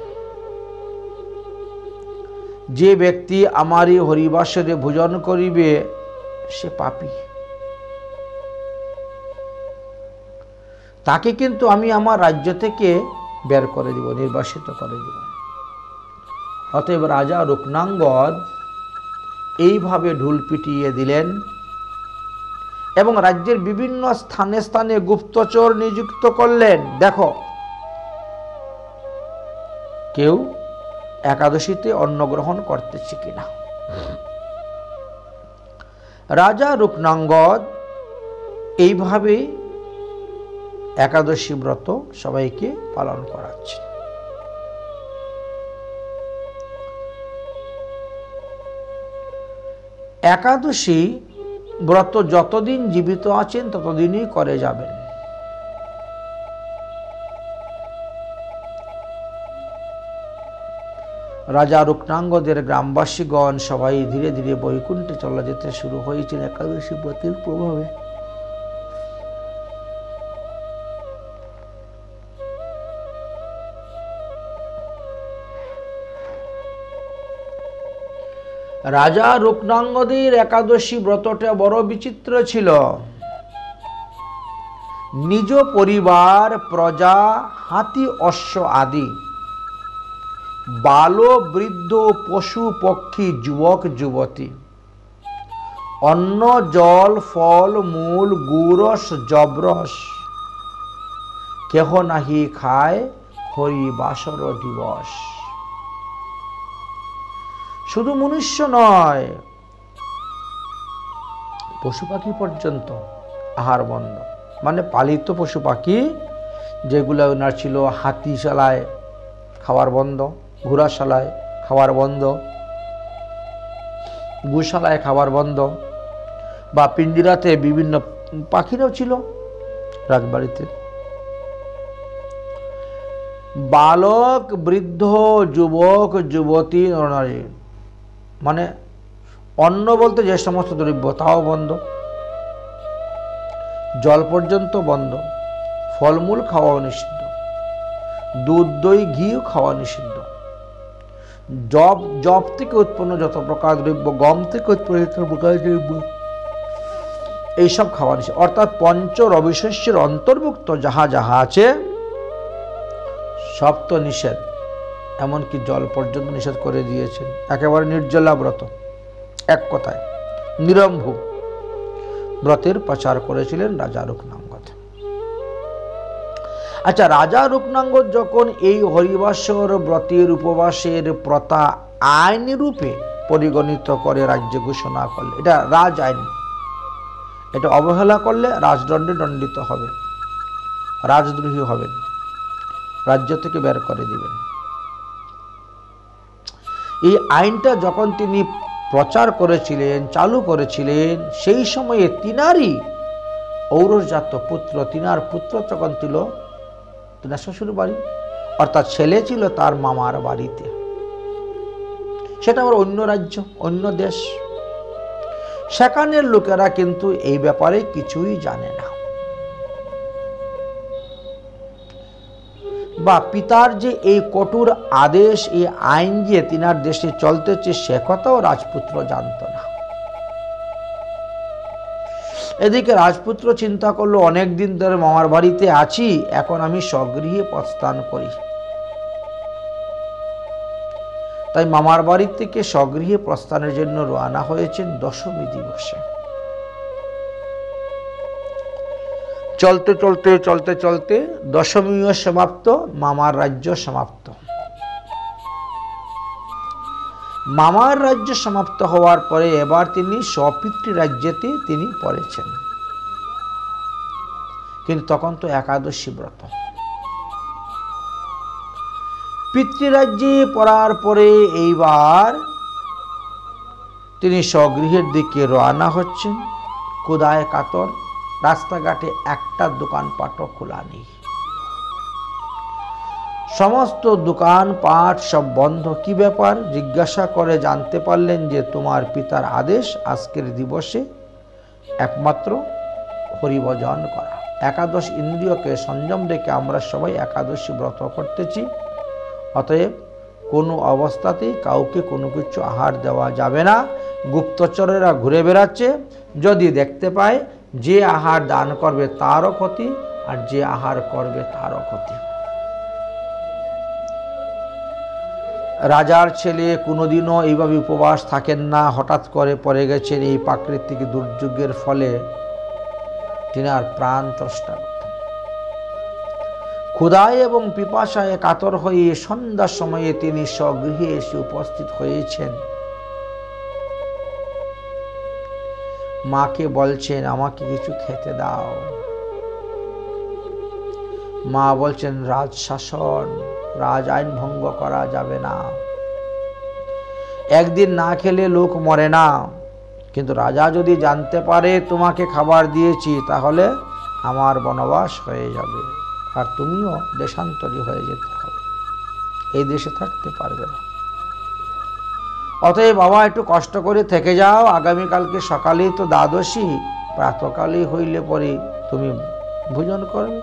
যে ব্যক্তি আমার এই হরিবাসরে ভোজন করিবে সে পাপী, তাকে কিন্তু আমি আমার রাজ্য থেকে বের করে দিব, নির্বাসিত করে দিব। অতএব রাজা রুক্মাঙ্গদ এইভাবে ঢুল পিটিয়ে দিলেন এবং রাজ্যের বিভিন্ন স্থানে স্থানে গুপ্তচর নিযুক্ত করলেন। দেখো, কেউ একাদশীতে অন্ন গ্রহণ করতেছে কিনা। রাজা রুক্মাঙ্গদ এইভাবে একাদশী ব্রত সবাইকে পালন করাচ্ছে। একাদশী ব্রত যতদিন জীবিত আছেন ততদিনই করে যাবেন। রাজা রুক্মাঙ্গদের গ্রামবাসীগণ সবাই ধীরে ধীরে বৈকুণ্ঠে চলে যেতে শুরু হয়েছিল একাদশী ব্রতের প্রভাবে। রাজা রুক্মাঙ্গদের একাদশী ব্রতটা বড় বিচিত্র ছিল। নিজ পরিবার, প্রজা, হাতি, অশ্ব আদি, বাল বৃদ্ধ, পশু পক্ষী, যুবক যুবতী, অন্ন জল ফল মূল গুরস জবরস কেহ নাহি খায় হরি বাসর দিবস। শুধু মনুষ্য নয়, পশু পাখি পর্যন্ত আহার বন্ধ, মানে পালিত পশু পাখি যেগুলো ওনার ছিল, হাতিশালায় খাওয়ার বন্ধ, ঘোড়াশালায় খাওয়ার বন্ধ, গোশালায় খাবার বন্ধ, বা পিঞ্জিরাতে বিভিন্ন পাখিরাও ছিল রাজবাড়িতে। বালক বৃদ্ধ যুবক যুবতী নরনারী, মানে অন্ন বলতে যে সমস্ত দ্রব্য তাও বন্ধ, জল পর্যন্ত বন্ধ, ফলমূল খাওয়া নিষিদ্ধ, দুধ দই ঘিও খাওয়া নিষিদ্ধ, জব থেকে উৎপন্ন যত প্রকার দ্রব্য, গম থেকে উৎপন্ন যত প্রকার দ্রব্য, এইসব খাওয়া নিষিদ্ধ। অর্থাৎ পঞ্চ রবিশস্যের অন্তর্ভুক্ত যাহা যাহা আছে সব তো নিষেধ, এমনকি জল পর্যন্ত নিষেধ করে দিয়েছেন। একেবারে নির্জলা ব্রত, এক কথায় নিরম্ভু ব্রতের প্রচার করেছিলেন রাজা রুক্মাঙ্গদ। আচ্ছা, রাজা রুক্মাঙ্গদ যখন এই হরিবাসর ব্রতের উপবাসের প্রথা আইন রূপে পরিগণিত করে রাজ্যে ঘোষণা করলে, এটা রাজ আইন, এটা অবহেলা করলে রাজদণ্ডে দণ্ডিত হবে, রাজদ্রোহী হবেন, রাজ্য থেকে বের করে দিবেন। এই আইনটা যখন তিনি প্রচার করেছিলেন, চালু করেছিলেন, সেই সময়ে তিনারই ঔরসজাত পুত্র, তিনার পুত্র তখন ছিল তিনার শ্বশুর বাড়ি, অর্থাৎ ছেলে ছিল তার মামার বাড়িতে। সেটা আবার অন্য রাজ্য, অন্য দেশ, সেখানের লোকেরা কিন্তু এই ব্যাপারে কিছুই জানে না, বা পিতার যে এই কঠোর আদেশ, এই আইন যে তিনার দেশে চলতেছে সে কথাও রাজপুত্র জানত না। এদিকে রাজপুত্র চিন্তা করলো, অনেকদিন ধরে মামার বাড়িতে আছি, এখন আমি স্বগৃহে প্রস্থান করি। তাই মামার বাড়ি থেকে স্বগৃহে প্রস্থানের জন্য রওনা হয়েছেন দশমী দিবসে। চলতে চলতে চলতে চলতে দশমীও সমাপ্ত, মামার রাজ্য সমাপ্ত। মামার রাজ্য সমাপ্ত হওয়ার পরে এবার তিনি স্বপিতৃ রাজ্যেতে তিনি পড়েছেন, কিন্তু তখন তো একাদশী ব্রত। পিতৃরাজ্যে পড়ার পরে এইবার তিনি স্বগৃহের দিকে রওনা হচ্ছেন, ক্ষুধায় কাতর, রাস্তাঘাটে একটা দোকানপাটও খোলা নেই, সমস্ত দোকানপাট সব বন্ধ। কি ব্যাপার জিজ্ঞাসা করে জানতে পারলেন যে তোমার পিতার আদেশ আজকের দিবসে একমাত্র হরিভজন করা। একাদশ ইন্দ্রিয়কে সংযম রেখে আমরা সবাই একাদশী ব্রত করতেছি। অতএব কোনো অবস্থাতেই কাউকে কোনো কিছু আহার দেওয়া যাবে না। গুপ্তচরেরা ঘুরে বেড়াচ্ছে, যদি দেখতে পায় যে আহার দান করবে তারও ক্ষতি, আর যে আহার করবে তারও ক্ষতি। রাজার ছেলে কোনোদিনও এইভাবে উপবাস থাকেন না। হঠাৎ করে পড়ে গেছেন এই প্রাকৃতিক দুর্যোগের ফলে, তিনি আর প্রাণ ত্রষ্টা করতেন। ক্ষুধায় এবং পিপাসায় কাতর হয়ে সন্ধ্যার সময়ে তিনি স্বগৃহে এসে উপস্থিত হয়েছেন। মাকে বলছেন, আমাকে কিছু খেতে দাও। মা বলছেন, রাজশাসন, রাজ আইন ভঙ্গ করা যাবে না। একদিন না খেলে লোক মরে না, কিন্তু রাজা যদি জানতে পারে তোমাকে খাবার দিয়েছি তাহলে আমার বনবাস হয়ে যাবে, আর তুমিও দেশান্তরী হয়ে যেতে হবে, এই দেশে থাকতে পারবে না। অতএব বাবা একটু কষ্ট করে থেকে যাও, আগামীকালকে সকালেই তো দ্বাদশী, প্রাতকালেই হইলে পরে তুমি ভোজন করবে।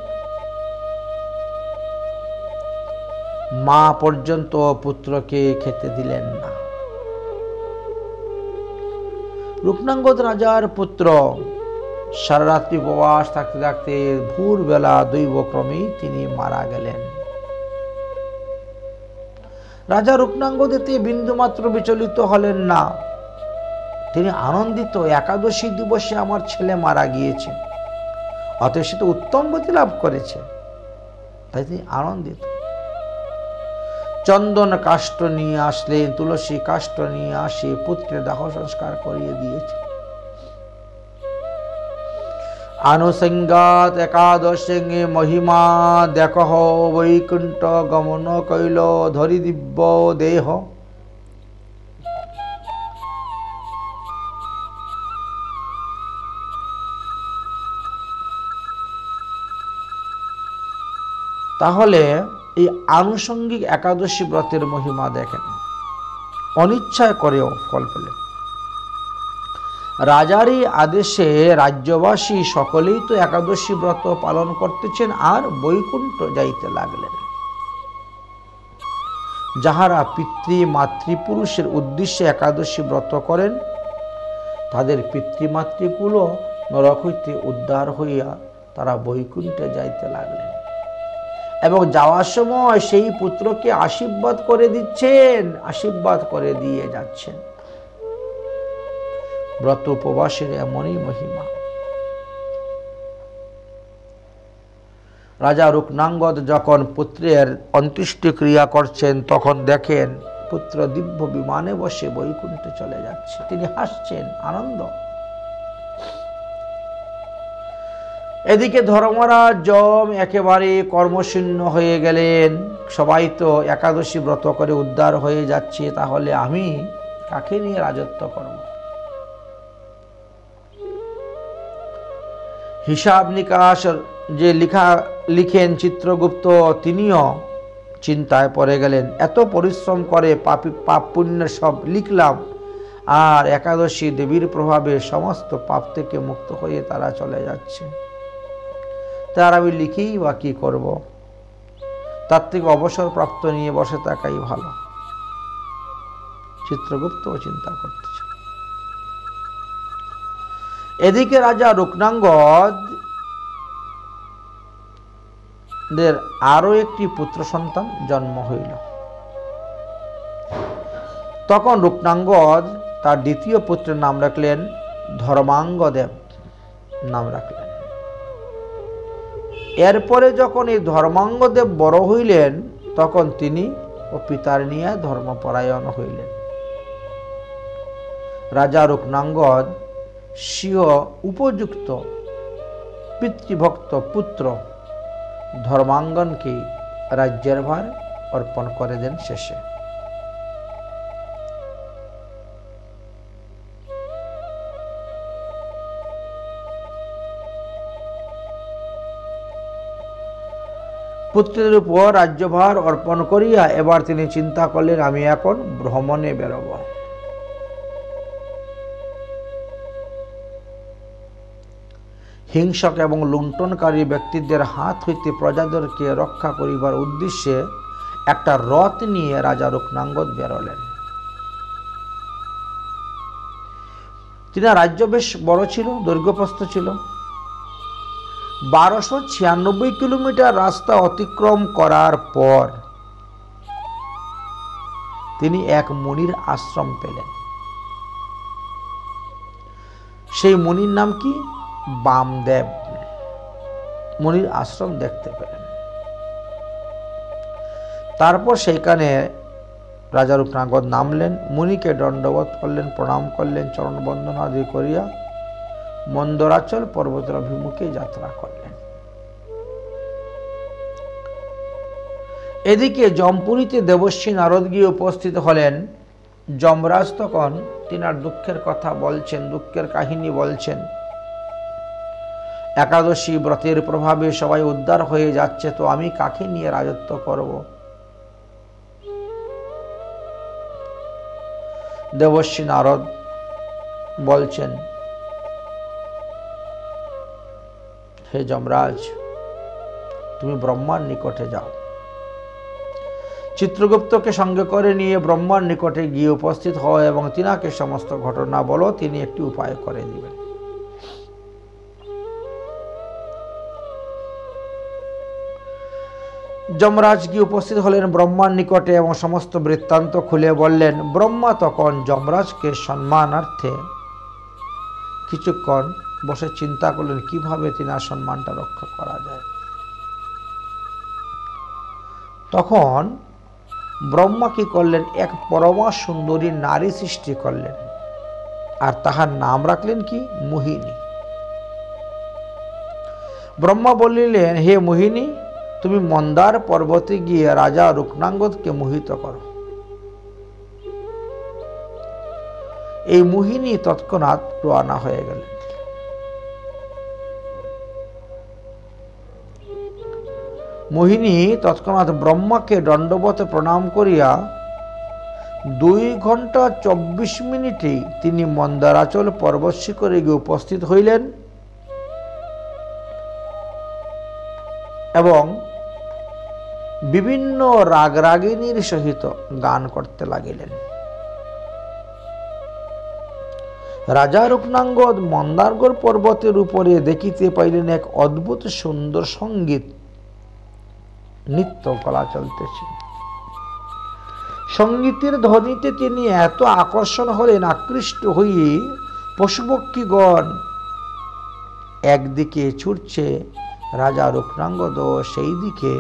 মা পর্যন্ত পুত্রকে খেতে দিলেন না। রূপনাঙ্গদ রাজার পুত্র সারা রাত্রি উপবাস থাকতে থাকতে ভোরবেলা দৈবক্রমেই তিনি মারা গেলেন। রাজা রূপনাঙ্গদ এতে বিন্দুমাত্র বিচলিত হলেন না। তিনি আনন্দিত, একাদশী দিবসে আমার ছেলে মারা গিয়েছে, অতএব সে তো উত্তম গতি লাভ করেছে, তাই তিনি আনন্দিত। চন্দন কাষ্ঠ নিয়ে আসলেন, তুলসী কাষ্ঠ নিয়ে আসে পুত্রের দাহ সংস্কার করিয়ে দিয়েছে। আনুষঙ্গাত একাদশে মহিমা দেখহ, বৈকুণ্ঠ গমন কৈল ধরি দিব্য দেহ। তাহলে এই আনুষঙ্গিক একাদশী ব্রতের মহিমা দেখেন, অনিচ্ছায় করেও ফল পেলেন। রাজারই আদেশে রাজ্যবাসী সকলেই তো একাদশী ব্রত পালন করতেছেন আর বৈকুণ্ঠ যাইতে লাগলেন। যাহারা পিতৃ মাতৃপুরুষের উদ্দেশ্যে একাদশী ব্রত করেন, তাদের পিতৃমাতৃকুলও নরক হইতে উদ্ধার হইয়া তারা বৈকুণ্ঠে যাইতে লাগলেন, এবং যাওয়ার সময় সেই পুত্রকে আশীর্বাদ করে দিচ্ছেন, আশীর্বাদ করে দিয়ে যাচ্ছেন। ব্রত উপবাসের এমনই মহিমা। রাজা রূপনাঙ্গদ যখন পুত্রের অন্ত্যেষ্টিক্রিয়া করছেন, তখন দেখেন পুত্র দিব্য বিমানে বসে বৈকুণ্ঠে চলে যাচ্ছে। তিনি হাসছেন, আনন্দ। এদিকে ধর্মরাজ যম একেবারে কর্মশূন্য হয়ে গেলেন। সবাই তো একাদশী ব্রত করে উদ্ধার হয়ে যাচ্ছে, তাহলে আমি কাকে নিয়ে রাজত্ব করব? হিসাব নিকাশ যে লিখেন চিত্রগুপ্ত, তিনিও চিন্তায় পড়ে গেলেন। এত পরিশ্রম করে পাপ পুণ্য সব লিখলাম, আর একাদশী দেবীর প্রভাবে সমস্ত পাপ থেকে মুক্ত হয়ে তারা চলে যাচ্ছে, তার আমি লিখেই বা কি করব? তার থেকে অবসরপ্রাপ্ত নিয়ে বসে থাকাই ভালো। চিত্রগুপ্ত চিন্তা করতেছে। এদিকে রাজা রূপনাঙ্গদ দের আরো একটি পুত্র সন্তান জন্ম হইল। তখন রূপনাঙ্গদ তার দ্বিতীয় পুত্রের নাম রাখলেন ধর্মাঙ্গদেব নাম রাখলেন। এরপরে যখন এই ধর্মাঙ্গদেব বড় হইলেন, তখন তিনি ও পিতার নিয়ে ধর্মপরায়ণ হইলেন। রাজা রূপনাঙ্গদ স্বীয় উপযুক্ত পিতৃভক্ত পুত্র ধর্মাঙ্গনকে রাজ্যের ভার অর্পণ করে দেন শেষে। পুত্রের উপর রাজ্যভার অর্পণ করিয়া এবার তিনি চিন্তা করলেন, আমি এখন ভ্রমণে বেরোব। হিংসক এবং লুণ্ঠনকারী ব্যক্তিদের হাত হইতে প্রজাদেরকে রক্ষা করিবার উদ্দেশ্যে একটা রথ নিয়ে রাজা রুক্মাঙ্গদ বেরোলেন। তিনার রাজ্য বেশ বড় ছিল, দৈর্ঘ্যপ্রস্থ ছিল। 1296 কিলোমিটার রাস্তা অতিক্রম করার পর তিনি এক মুনির আশ্রম পেলেন। সেই মুনির নাম কি? বামদেব। মুনির আশ্রম দেখতে পেলেন। তারপর সেইখানে রাজা রুক্মাঙ্গদ নামলেন, মুনিকে দণ্ডবোধ করলেন, প্রণাম করলেন, চরণবন্দন আদি করিয়া মন্দরাচল পর্বতের অভিমুখে যাত্রা করলেন। এদিকে জমপুরীতে দেবশ্রী নারদ গিয়ে উপস্থিত হলেন। যমরাজ তখন তিনার দুঃখের কথা বলছেন, দুঃখের কাহিনী বলছেন। একাদশী ব্রতের প্রভাবে সবাই উদ্ধার হয়ে যাচ্ছে, তো আমি কাকে নিয়ে রাজত্ব করব? দেবশ্রী নারদ বলছেন, হে যমরাজ, তুমি ব্রহ্মার নিকটে যাও। চিত্রগুপ্তকে সঙ্গে করে নিয়ে ব্রহ্মার নিকটে গিয়ে উপস্থিত হয় এবং তিনাকে সমস্ত ঘটনা বলো, তিনি একটি উপায় করে দিবেন। যমরাজ গিয়ে উপস্থিত হলেন ব্রহ্মার নিকটে এবং সমস্ত বৃত্তান্ত খুলে বললেন। ব্রহ্মা তখন যমরাজকে সম্মানার্থে কিছুক্ষণ বসে চিন্তা করলেন কিভাবে তিনার সম্মানটা রক্ষা করা যায়। তখন ব্রহ্মা কি করলেন? এক পরমা সুন্দরী নারী সৃষ্টি করলেন, আর তাহার নাম রাখলেন কি? মোহিনী। ব্রহ্মা বলিলেন, হে মোহিনী, তুমি মন্দার পর্বতে গিয়ে রাজা রুক্মাঙ্গদকে মোহিত করো। এই মোহিনী তৎক্ষণাৎ রওনা হয়ে গেলেন। মোহিনী তৎক্ষণাৎ ব্রহ্মাকে দণ্ডবতে প্রণাম করিয়া 2 ঘন্টা 24 মিনিটেই তিনি মন্দারাচল পর্বত শিখরে গিয়ে উপস্থিত হইলেন এবং বিভিন্ন রাগরাগিনীর সহিত গান করতে লাগিলেন। রাজা রুক্মাঙ্গদ মন্দারগড় পর্বতের উপরে দেখিতে পাইলেন এক অদ্ভুত সুন্দর সঙ্গীত নৃত্য কলা চলতেছে। সঙ্গীতের ধ্বনিতে তিনি এত আকর্ষণ হলেন, আকৃষ্ট হয়ে পশুপক্ষীগণ একদিকে ছুটছে, রাজা রুক্মাঙ্গদ সেই দিকে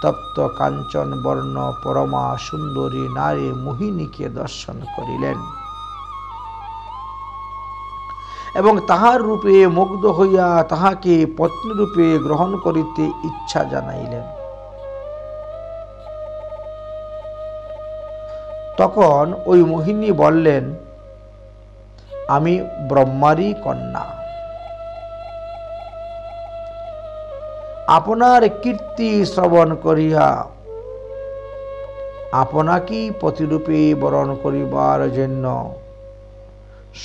তপ্ত কাঞ্চন বর্ণ পরমা সুন্দরী নারী মোহিনীকে দর্শন করিলেন এবং তাহার রূপে মুগ্ধ হইয়া তাহাকে পত্নী রূপে গ্রহণ করিতে ইচ্ছা জানাইলেন। তখন ওই মোহিনী বললেন, আমি ব্রহ্মারই কন্যা, আপনার কীর্তি শ্রবণ করিয়া আপনাকেই প্রতিরূপে বরণ করিবার জন্য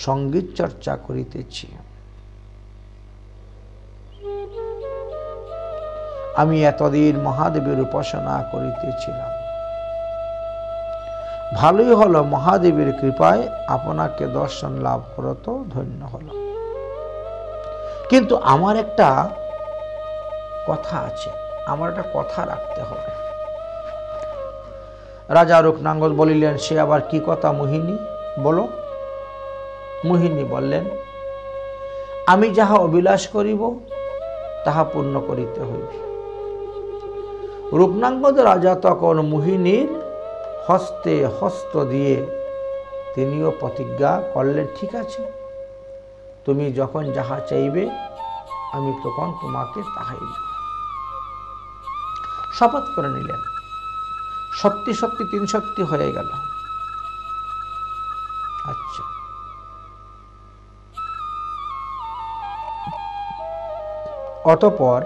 সঙ্গীত চর্চা করিতেছি। আমি এতদিন মহাদেবের উপাসনা করিতেছিলাম, ভালোই হলো মহাদেবের কৃপায় আপনাকে দর্শন লাভ করত, ধন্য হল। কিন্তু আমার একটা কথা আছে, আমার একটা কথা রাখতে হবে। রাজা রুক্মাঙ্গদ বলিলেন, সে আবার কি কথা মোহিনী, বলো। মোহিনী বললেন, আমি যাহা অভিলাষ করিব তাহা পূর্ণ করিতে হইবে। রুক্মাঙ্গদ রাজা তখন মোহিনীর হস্তে হস্ত দিয়ে তিনিও প্রতিজ্ঞা করলেন, ঠিক আছে, তুমি যখন যাহা চাইবে আমি তখন তোমাকে তাহাই দেব। শপথ করে নিলেন। সত্যি সত্যি 3 সত্যি হয়ে গেল। আচ্ছা, অতঃপর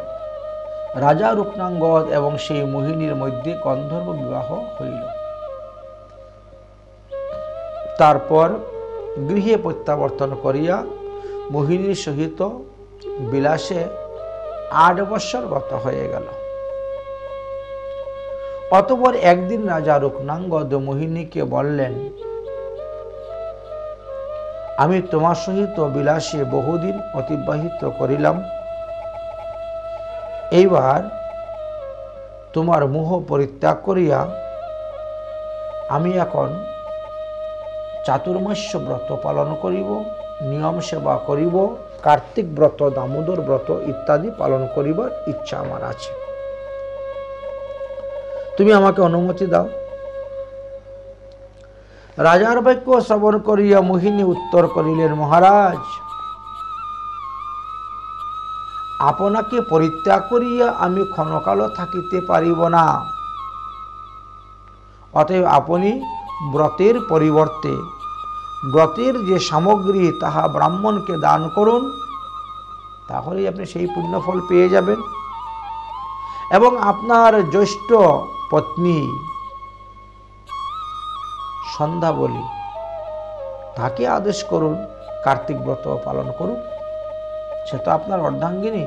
রাজা রুক্মাঙ্গদ এবং সেই মোহিনীর মধ্যে গন্ধর্ব বিবাহ হইল। তারপর গৃহে প্রত্যাবর্তন করিয়া মোহিনীর সহিত বিলাসে 8 বছর গত হয়ে গেল। অতঃপর একদিন রাজা রুক্মাঙ্গদ মোহিনীকে বললেন, আমি তোমার সহিত বিলাসে বহুদিন অতিবাহিত করিলাম, এইবার তোমার মোহ পরিত্যাগ করিয়া আমি এখন চাতুর্মাস্য ব্রত পালন করিব, নিয়ম সেবা করিব, কার্তিক ব্রত, দামোদর ব্রত ইত্যাদি পালন করিবার ইচ্ছা আমার আছে। তুমি আমাকে অনুমতি দাও। রাজার বাক্য শ্রবণ করিয়া মোহিনী উত্তর করিলেন, মহারাজ, আপনাকে পরিত্যাগ করিয়া আমি ক্ষণকালও থাকিতে পারিব না। অতএব আপনি ব্রতের পরিবর্তে ব্রতের যে সামগ্রী তাহা ব্রাহ্মণকে দান করুন, তাহলেই আপনি সেই পুণ্যফল পেয়ে যাবেন। এবং আপনার জ্যেষ্ঠ পত্নী সন্ধ্যাবলী, তাকে আদেশ করুন কার্তিক ব্রত পালন করুন, সে তো আপনার অর্ধাঙ্গিনী,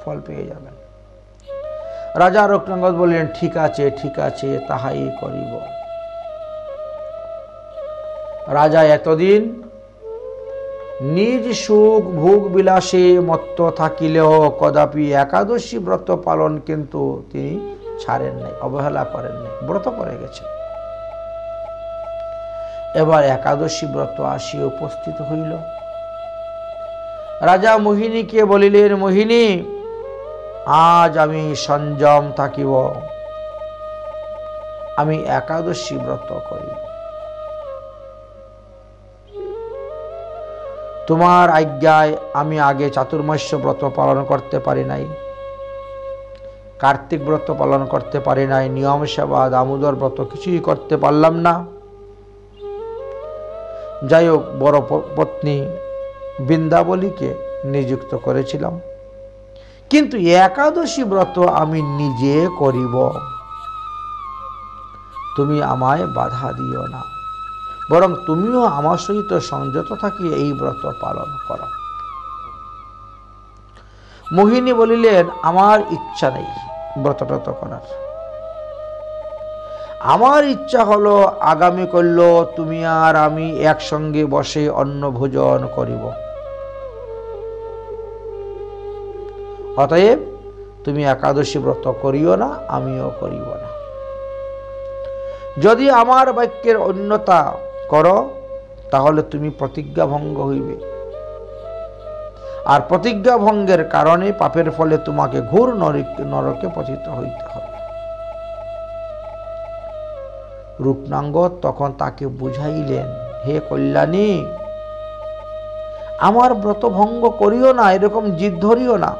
ফল পেয়ে যাবেন। রাজা রুক্মাঙ্গদ বললেন, ঠিক আছে, ঠিক আছে, তাহাই করিব। রাজা এতদিন নিজ সুখ ভোগ বিলাসে মত্ত থাকিলেও কদাপি একাদশী ব্রত পালন কিন্তু তিনি ছাড়েন নাই, অবহেলা করেন নাই, ব্রত করে গেছেন। এবার একাদশী ব্রত আসিয়া উপস্থিত হইল। রাজা মোহিনীকে বলিলেন, মোহিনী, আজ আমি সংযম থাকিব, আমি একাদশী ব্রত করিব। তোমার আজ্ঞায় আমি আগে চাতুর্মাস্য ব্রত পালন করতে পারি নাই, কার্তিক ব্রত পালন করতে পারি নাই, নিয়ম সেবা, দামোদর ব্রত কিছুই করতে পারলাম না। যাই হোক, বড় পত্নী বৃন্দাবলীকে নিযুক্ত করেছিলাম, কিন্তু একাদশী ব্রত আমি নিজে করিব, তুমি আমায় বাধা দিও না, বরং তুমিও আমার সহিত সংযত থাকি এই ব্রত পালন করো। মোহিনী বলিলেন, আমার ইচ্ছা নেই ব্রত করার। আমার ইচ্ছা হলো আগামী কল্য তুমি আর আমি একসঙ্গে বসে অন্ন ভোজন করিব। অতএব তুমি একাদশী ব্রত করিও না, আমিও করিব না। যদি আমার বাক্যের অন্যতা করো, তাহলে তুমি প্রতিজ্ঞা ভঙ্গ হইবে, আর প্রতিজ্ঞা ভঙ্গের কারণে পাপের ফলে তোমাকে ঘোর নরকে পতিত হইতে হবে। রুক্মাঙ্গদ তখন তাকে বুঝাইলেন, হে কল্যাণী, আমার ব্রত ভঙ্গ করিও না, এরকম জিদ ধরিও না।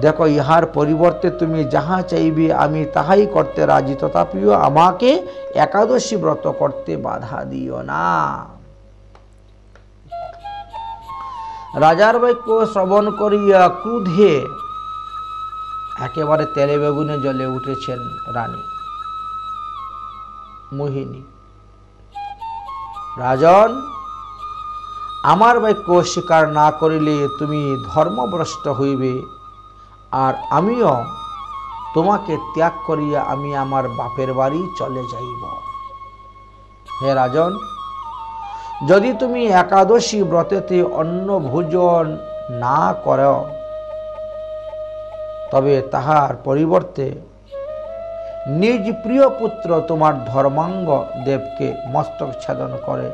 দেখো, ইহার পরিবর্তে তুমি যাহা চাইবে আমি তাহাই করতে রাজি, তথাপিও আমাকে একাদশী ব্রত করতে বাধা দিও না। রাজার বাক্য শ্রবণ করিয়া ক্রোধে একেবারে তেলে বেগুনে জ্বলে উঠেছেন রানী মোহিনী। রাজন, আমার বাক্য স্বীকার না করিলে তুমি ধর্মভ্রষ্ট হইবে, আর আমিও তোমাকে ত্যাগ করিয়া আমি আমার বাপের বাড়ি চলে যাইব। হে রাজন, যদি তুমি একাদশী ব্রতেতে অন্ন ভোজন না করো, তবে তাহার পরিবর্তে নিজ প্রিয় পুত্র তোমার ধর্মাঙ্গ দেবকে মস্তক ছেদন করে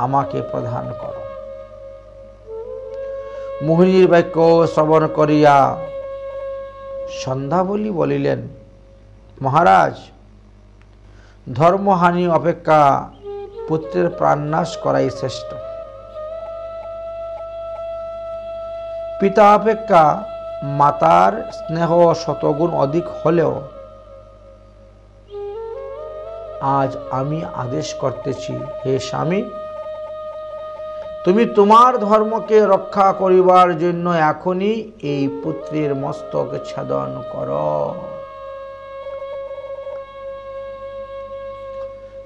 আমাকে প্রদান করো। মোহিনীর বাক্য শ্রবণ করিয়া সন্ধ্যাবলী বলিলেন, মহারাজ, ধর্মহানি অপেক্ষা পুত্রের প্রাণনাশ করাই শ্রেষ্ঠ। পিতা অপেক্ষা মাতার স্নেহ শতগুণ অধিক হলেও আজ আমি আদেশ করতেছি, হে স্বামী, তুমি তোমার ধর্মকে রক্ষা করিবার জন্য এখনই এই পুত্রের মস্তক ছেদন করো।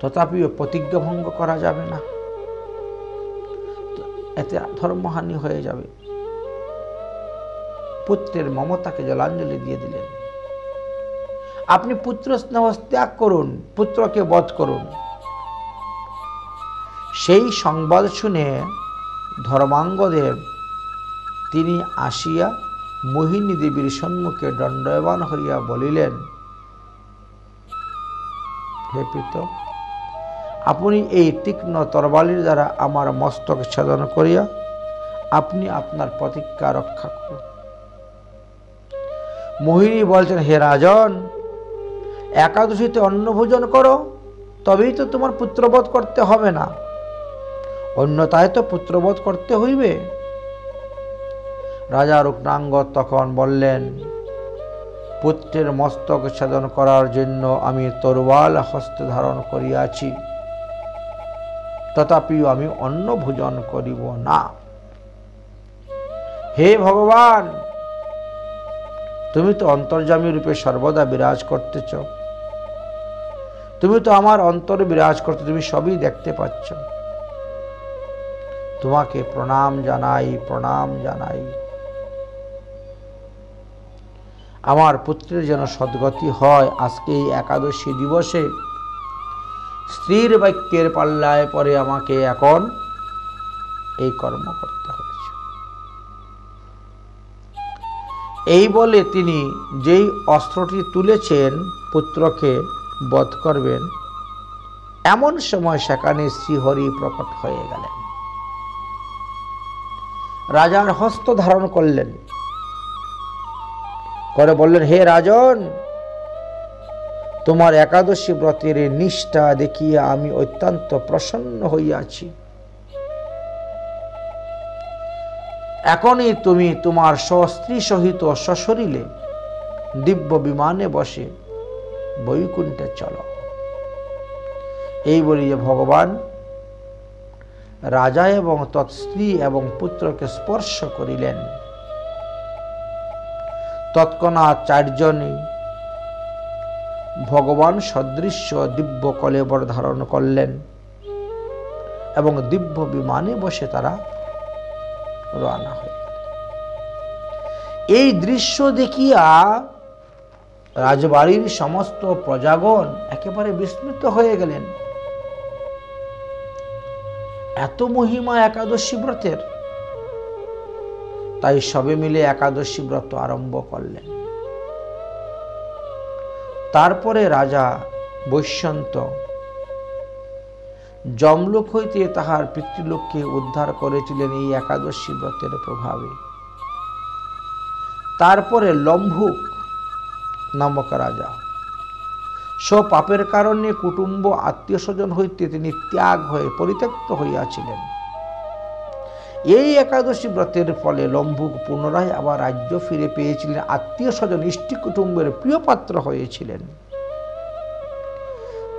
তথাপিও প্রতিজ্ঞা ভঙ্গ করা যাবে না। এতে ধর্মহানি হয়ে যাবে। পুত্রের মমতাকে জলাঞ্জলি দিয়ে দিলেন। আপনি পুত্র স্নেহ ত্যাগ করুন, পুত্রকে বধ করুন। সেই সংবাদ শুনে ধর্মাঙ্গদেব তিনি আসিয়া মোহিনী দেবীর সম্মুখে দণ্ডায়মান হইয়া বলিলেন, হে পিত, আপনি এই তীক্ষ্ণ তরবারির দ্বারা আমার মস্তক ছেদন করিয়া আপনি আপনার প্রতিজ্ঞা রক্ষা করুন। মোহিনী বলছেন, হে রাজন, একাদশীতে অন্নভোজন করো, তবেই তো তোমার পুত্রবধ করতে হবে না, অন্যথায় তো পুত্রবধ করতে হইবে। রাজা রুক্মাঙ্গদ তখন বললেন, পুত্রের মস্তক ছেদন করার জন্য আমি তরোয়াল হস্তে ধারণ করিয়াছি, তথাপিও আমি অন্ন ভোজন করিব না। হে ভগবান, তুমি তো অন্তর্যামী রূপে সর্বদা বিরাজ করতেছ, তুমি তো আমার অন্তরে বিরাজ করতে, তুমি সবই দেখতে পাচ্ছ। তোমাকে প্রণাম জানাই, প্রণাম জানাই। আমার পুত্রের যেন সদ্গতি হয়। আজকে এই একাদশী দিবসে স্ত্রীর বাক্যের পাল্লায় পরে আমাকে এখন এই কর্ম করতে হয়েছে। এই বলে তিনি যেই অস্ত্রটি তুলেছেন পুত্রকে বধ করবেন, এমন সময় সেখানে শ্রীহরি প্রকট হয়ে গেলেন। রাজার হস্ত ধারণ করলেন, করে বললেন, হে রাজন, তোমার একাদশী ব্রতের নিষ্ঠা দেখিয়া আমি অত্যন্ত প্রসন্ন হইয়াছি। এখনই তুমি তোমার স্ত্রী সহিত সশরীরে দিব্য বিমানে বসে বৈকুণ্ঠে চলো। এই বলিয়া ভগবান রাজা এবং তৎস্ত্রী এবং পুত্রকে স্পর্শ করিলেন। তৎক্ষণাৎ চারজনই ভগবান সদৃশ্য দিব্য কলেবর ধারণ করলেন এবং দিব্য বিমানে বসে তারা রওনা হয়ে গেলেন। এই দৃশ্য দেখিয়া রাজবাড়ির সমস্ত প্রজাগণ একেবারে বিস্মিত হয়ে গেলেন। এত মহিমা একাদশী ব্রতের, তাই সবে মিলে একাদশী ব্রত আরম্ভ করলেন। তারপরে রাজা বৈশ্যন্ত যমলোক হইতে তাহার পিতৃলোককে উদ্ধার করেছিলেন এই একাদশী ব্রতের প্রভাবে। তারপরে লম্ভুক নামক রাজা স্বপাপের কারণে কুটুম্ব আত্মীয় স্বজন হইতে তিনি ত্যাগ হয়ে পরিত্যক্ত হইয়াছিলেন। এই একাদশী ব্রতের ফলে লম্ভুক পুনরায় আবার রাজ্য ফিরে পেয়েছিলেন, আত্মীয় স্বজন ইষ্টি কুটুম্বের প্রিয় পাত্র হয়েছিলেন।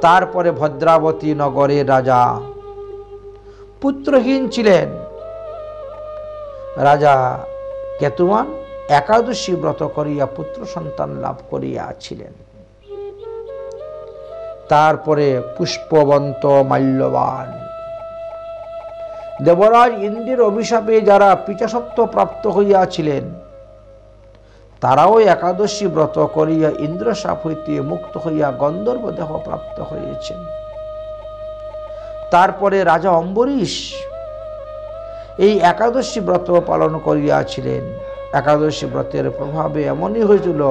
তারপরে ভদ্রাবতী নগরের রাজা পুত্রহীন ছিলেন। রাজা কেতুমান একাদশী ব্রত করিয়া পুত্র সন্তান লাভ করিয়াছিলেন। তারপরে পুষ্পবন্ত মাল্যবান দেবরাজ ইন্দ্রের অভিশাপে যারা পিতাসত্ব প্রাপ্ত হইয়াছিলেন, তারাও একাদশী ব্রত করিয়া ইন্দ্রশাপ হইতে মুক্ত হইয়া গন্ধর্ব দেহ প্রাপ্ত হয়েছেন। তারপরে রাজা অম্বরীশ এই একাদশী ব্রত পালন করিয়াছিলেন। একাদশী ব্রতের প্রভাবে এমনই হয়েছিল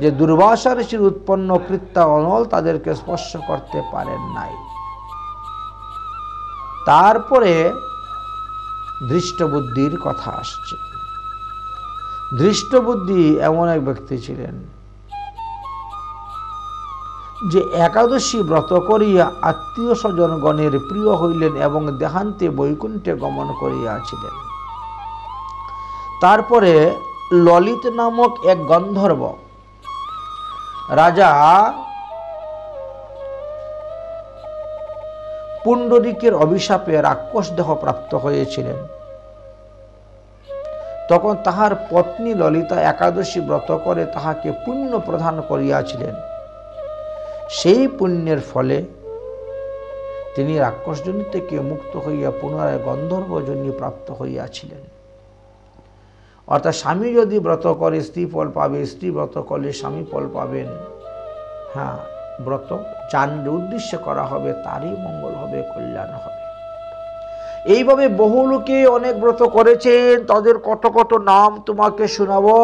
যে দুর্বাসা ঋষির উৎপন্ন কৃত্যা অনল তাদেরকে স্পর্শ করতে পারেন নাই। তারপরে ধৃষ্টবুদ্ধির কথা আসছে। ধৃষ্টবুদ্ধি এমন এক ব্যক্তি ছিলেন যে একাদশী ব্রত করিয়া আত্মীয় স্বজনগণের প্রিয় হইলেন এবং দেহান্তে বৈকুণ্ঠে গমন করিয়াছিলেন। তারপরে ললিত নামক এক গন্ধর্ব রাজা পুণ্ডরিকের অভিশাপে রাক্ষস দেহ প্রাপ্ত হয়েছিলেন। তখন তাহার পত্নী ললিতা একাদশী ব্রত করে তাহাকে পুণ্য প্রদান করিয়াছিলেন। সেই পুণ্যের ফলে তিনি রাক্ষসজনী থেকে মুক্ত হইয়া পুনরায় গন্ধর্বজনী প্রাপ্ত হইয়াছিলেন। অর্থাৎ স্বামী যদি ব্রত করে স্ত্রী ফল পাবে, স্ত্রী ব্রত করলে স্বামী ফল পাবেন। হ্যাঁ, ব্রত যার উদ্দেশ্যে করা হবে তারই মঙ্গল হবে, কল্যাণ হবে। এইভাবে বহু লোকে অনেক ব্রত করেছেন, তাদের কত কত নাম তোমাকে শোনাবো।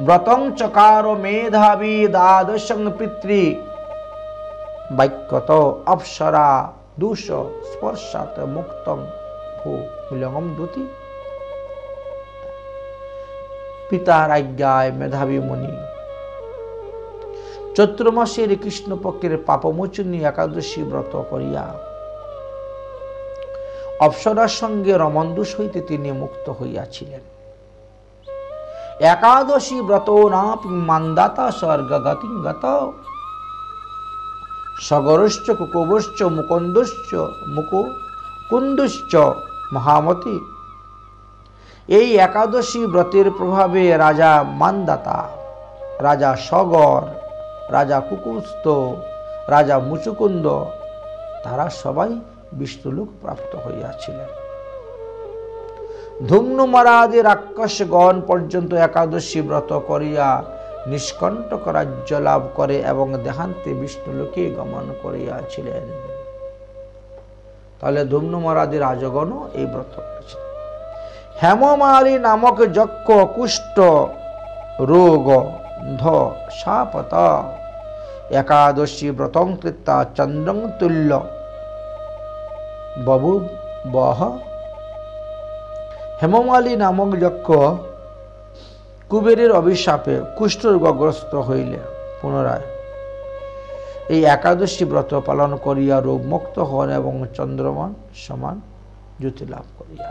ব্রতং চকার মেধাবী দ্বাদশং পিতৃ বাক্যত অপ্সরা দূষ স্পর্শাত মুক্তং ভূ বিলঙ্গম দুতি। পিতার আজ্ঞায় মেধাবী মুনি চৈত্র মাসের কৃষ্ণপক্ষের পাপমোচনী একাদশী ব্রত করিয়া অপ্সরার সঙ্গে রমন্দুষ হইতে তিনি মুক্ত হইয়াছিলেন। একাদশী ব্রত নাপি মান্দাতা স্বর্গগতিং গত সগরশ্চ কুকুবশ্চ মুকুন্দশ্চ মুকুকুন্দশ্চ মহামতি। এই একাদশী ব্রতের প্রভাবে রাজা মান্দাতা, রাজা সগর, রাজা কুকুস্থ, রাজা মুচুকুন্দ তারা সবাই বিষ্ণুলোক প্রাপ্ত হইয়াছিলেন। ধূম্নমারাদি রাক্ষসগণ পর্যন্ত একাদশী ব্রত করিয়া নিষ্কণ্টক রাজ্য লাভ করে এবং দেহান্তে বিষ্ণুলোকে গমন করিয়াছিলেন। তাহলে ধূম্নমারাদি রাজগণও এই ব্রত করেছিলেন। হেমমালী নামক যক্ষ কুষ্ঠ রোগ ধ সাপত একাদশী ব্রতং কৃত্তা চন্দ্রং তুল্য ববু বহ। হেমমালী নামক যক্ষ কুবেরের অভিশাপে কুষ্ঠরোগগ্রস্ত হইলে পুনরায় এই একাদশী ব্রত পালন করিয়া রোগমুক্ত হন এবং চন্দ্রমান সমান জ্যোতি লাভ করিয়া।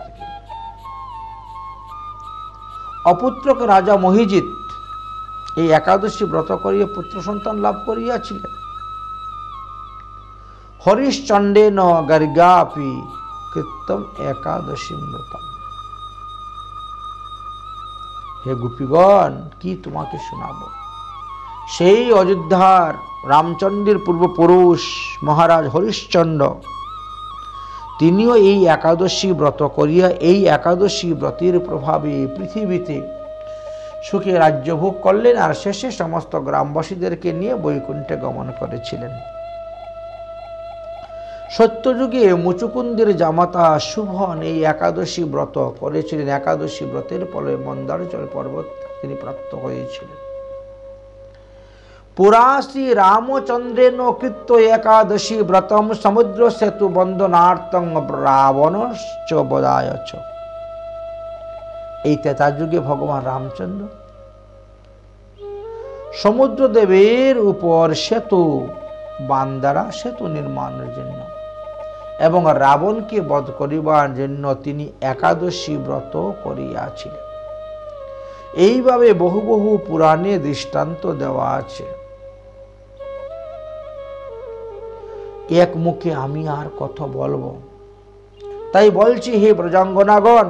অপুত্রক রাজা মহিজিৎ এই একাদশী ব্রত করিয়া পুত্র সন্তান লাভ করিয়াছিলেন। হরিশ্চন্ডেন গর্গাপি কৃতম একাদশী ব্রতম। হে গোপীগণ, কি তোমাকে শোনাবো। সেই অযোধ্যার রামচন্দ্রের পূর্বপুরুষ মহারাজ হরিশ্চন্দ্র তিনিও এই একাদশী ব্রত করিয়া এই একাদশী ব্রতের প্রভাবে পৃথিবীতে সুখে রাজ্যভোগ করলেন আর শেষে সমস্ত গ্রামবাসীদেরকে নিয়ে বৈকুণ্ঠে গমন করেছিলেন। সত্যযুগে মুচুকুন্দের জামাতা শুভন এই একাদশী ব্রত করেছিলেন। একাদশী ব্রতের ফলে মন্দারচল পর্বত তিনি প্রাপ্ত হয়েছিলেন। পুরা শ্রী রামচন্দ্রেন কৃত্য একাদশী ব্রতম সমুদ্র সেতু বন্দনার্থং রাবণশ্চ বদায়চ। এই ত্রেতা যুগে ভগবান রামচন্দ্র সমুদ্রদেবের উপর সেতু বান্দারা সেতু নির্মাণের জন্য এবং রাবণকে বধ করিবার জন্য তিনি একাদশী ব্রত করিয়াছিলেন। এইভাবে বহু বহু পুরাণে দৃষ্টান্ত দেওয়া আছে। এক মুখে আমি আর কত বলবো, তাই বলছি হে ব্রজাঙ্গনাগণ,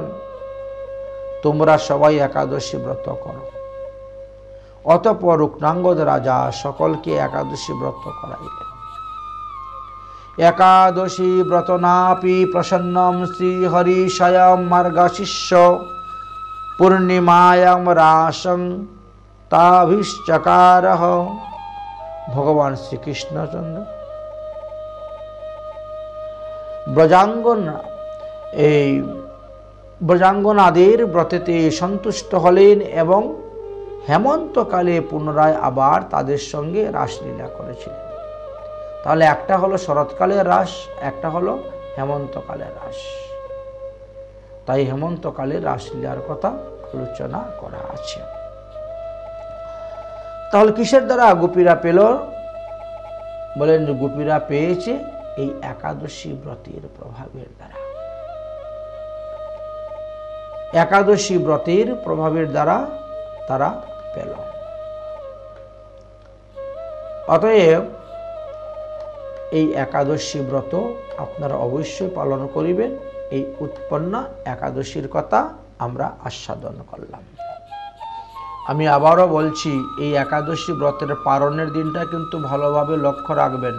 তোমরা সবাই একাদশী ব্রত করো। অতঃপর রুক্মাঙ্গদ রাজা সকলকে একাদশী ব্রত করাইলেন। একাদশী ব্রত নাপি প্রসন্নম শ্রী হরিশয়ম মার্গশিষ্য পূর্ণিমায়াম রাসং তাভিশ্চকারঃ। ভগবান শ্রীকৃষ্ণচন্দ্র ব্রজাঙ্গনাদের ব্রতেতে সন্তুষ্ট হলেন এবং হেমন্তকালে পুনরায় আবার তাদের সঙ্গে রাসলীলা করেছিলেন। তাহলে একটা হলো শরৎকালের রাস, একটা হলো হেমন্তকালের রাস। তাই হেমন্তকালের রাসলীলার কথা আলোচনা করা আছে। তাহলে কিসের দ্বারা গোপীরা পেল? বলেন যে গোপীরা পেয়েছে এই একাদশী ব্রতের প্রভাবের দ্বারা। একাদশী ব্রতের প্রভাবের দ্বারা তারা পেল। অতএব এই একাদশী ব্রত আপনারা অবশ্যই পালন করিবেন। এই উৎপন্ন একাদশীর কথা আমরা আস্বাদন করলাম। আমি আবারও বলছি, এই একাদশী ব্রতের পালনের দিনটা কিন্তু ভালোভাবে লক্ষ্য রাখবেন।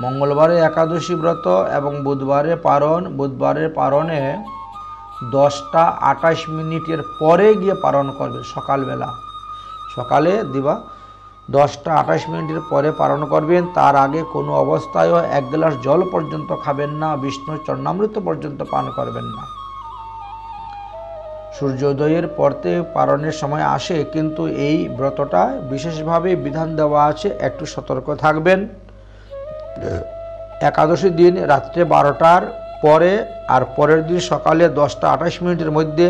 মঙ্গলবারে একাদশী ব্রত এবং বুধবারে পারণ। বুধবারের পারণে 10টা 28 মিনিটের পরে গিয়ে পারণ করবে, সকালবেলা, সকালে দিবা 10টা 28 মিনিটের পরে পালন করবেন। তার আগে কোনো অবস্থায়ও 1 গ্লাস জল পর্যন্ত খাবেন না, বিষ্ণুর চরণামৃত পর্যন্ত পান করবেন না। সূর্যোদয়ের পরতে পালনের সময় আসে, কিন্তু এই ব্রতটা বিশেষভাবে বিধান দেওয়া আছে, একটু সতর্ক থাকবেন। একাদশী দিন রাত্রে 12টার পরে আর পরের দিন সকালে 10টা 28 মিনিটের মধ্যে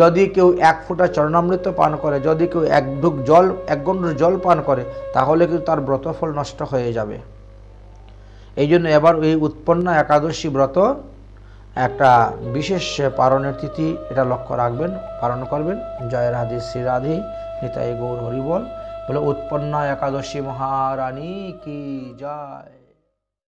যদি কেউ 1 ফোঁটা চরণামৃত পান করে, যদি কেউ 1 ঢুক জল, 1 গণ্ডূর জল পান করে, তাহলে কিন্তু তার ব্রতফল নষ্ট হয়ে যাবে। এই জন্য এবার এই উৎপন্ন একাদশী ব্রত একটা বিশেষ পালনের তিথি, এটা লক্ষ্য রাখবেন, পালন করবেন। জয় রাধে শ্রী রাধে, নিতাই গৌর হরিবল। বলে উৎপন্ন একাদশী মহারানী কি জয়।